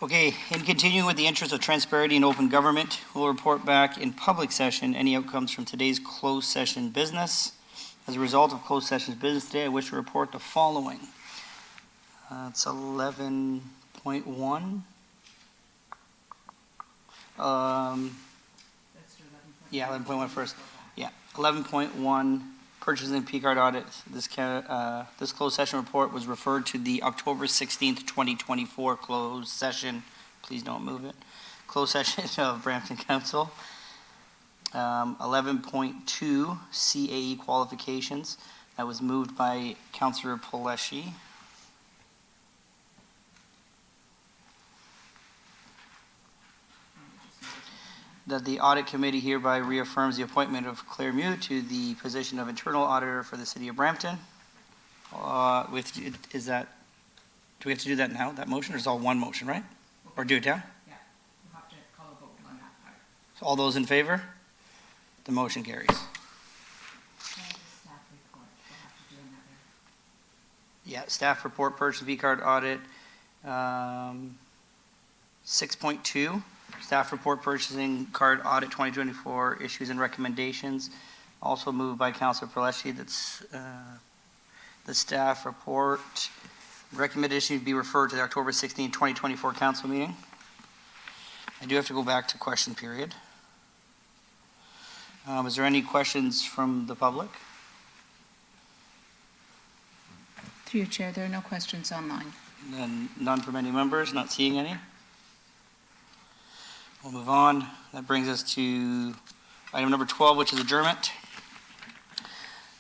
Okay, in continuing with the interest of transparency and open government, we'll report back in public session any outcomes from today's closed session business. As a result of closed session's business today, I wish to report the following. It's 11.1. Yeah, 11.1 first. Yeah, 11.1, purchasing P-card audit. This closed session report was referred to the October 16th, 2024 closed session. Please don't move it. Closed session of Brampton Council. 11.2, CAE qualifications. That was moved by Councillor Poleshi. That the audit committee hereby reaffirms the appointment of Claire Mew to the position of internal auditor for the city of Brampton. Do we have to do that now, that motion, or is it all one motion, right? Or do it down? Yeah, we'll have to call a vote on that part. So all those in favor? The motion carries. Yeah, staff report, purchase V-card audit. 6.2, staff report purchasing card audit 2024 issues and recommendations. Also moved by Councilor Paleski. That's the staff report. Recommendation to be referred to the October 16, 2024 council meeting. I do have to go back to question period. Is there any questions from the public? Through your chair, there are no questions online. And none from any members, not seeing any. We'll move on. That brings us to item number 12, which is adjournment.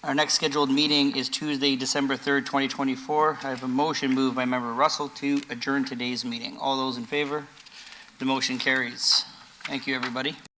Our next scheduled meeting is Tuesday, December 3rd, 2024. I have a motion moved by Member Russell to adjourn today's meeting. All those in favor? The motion carries. Thank you, everybody.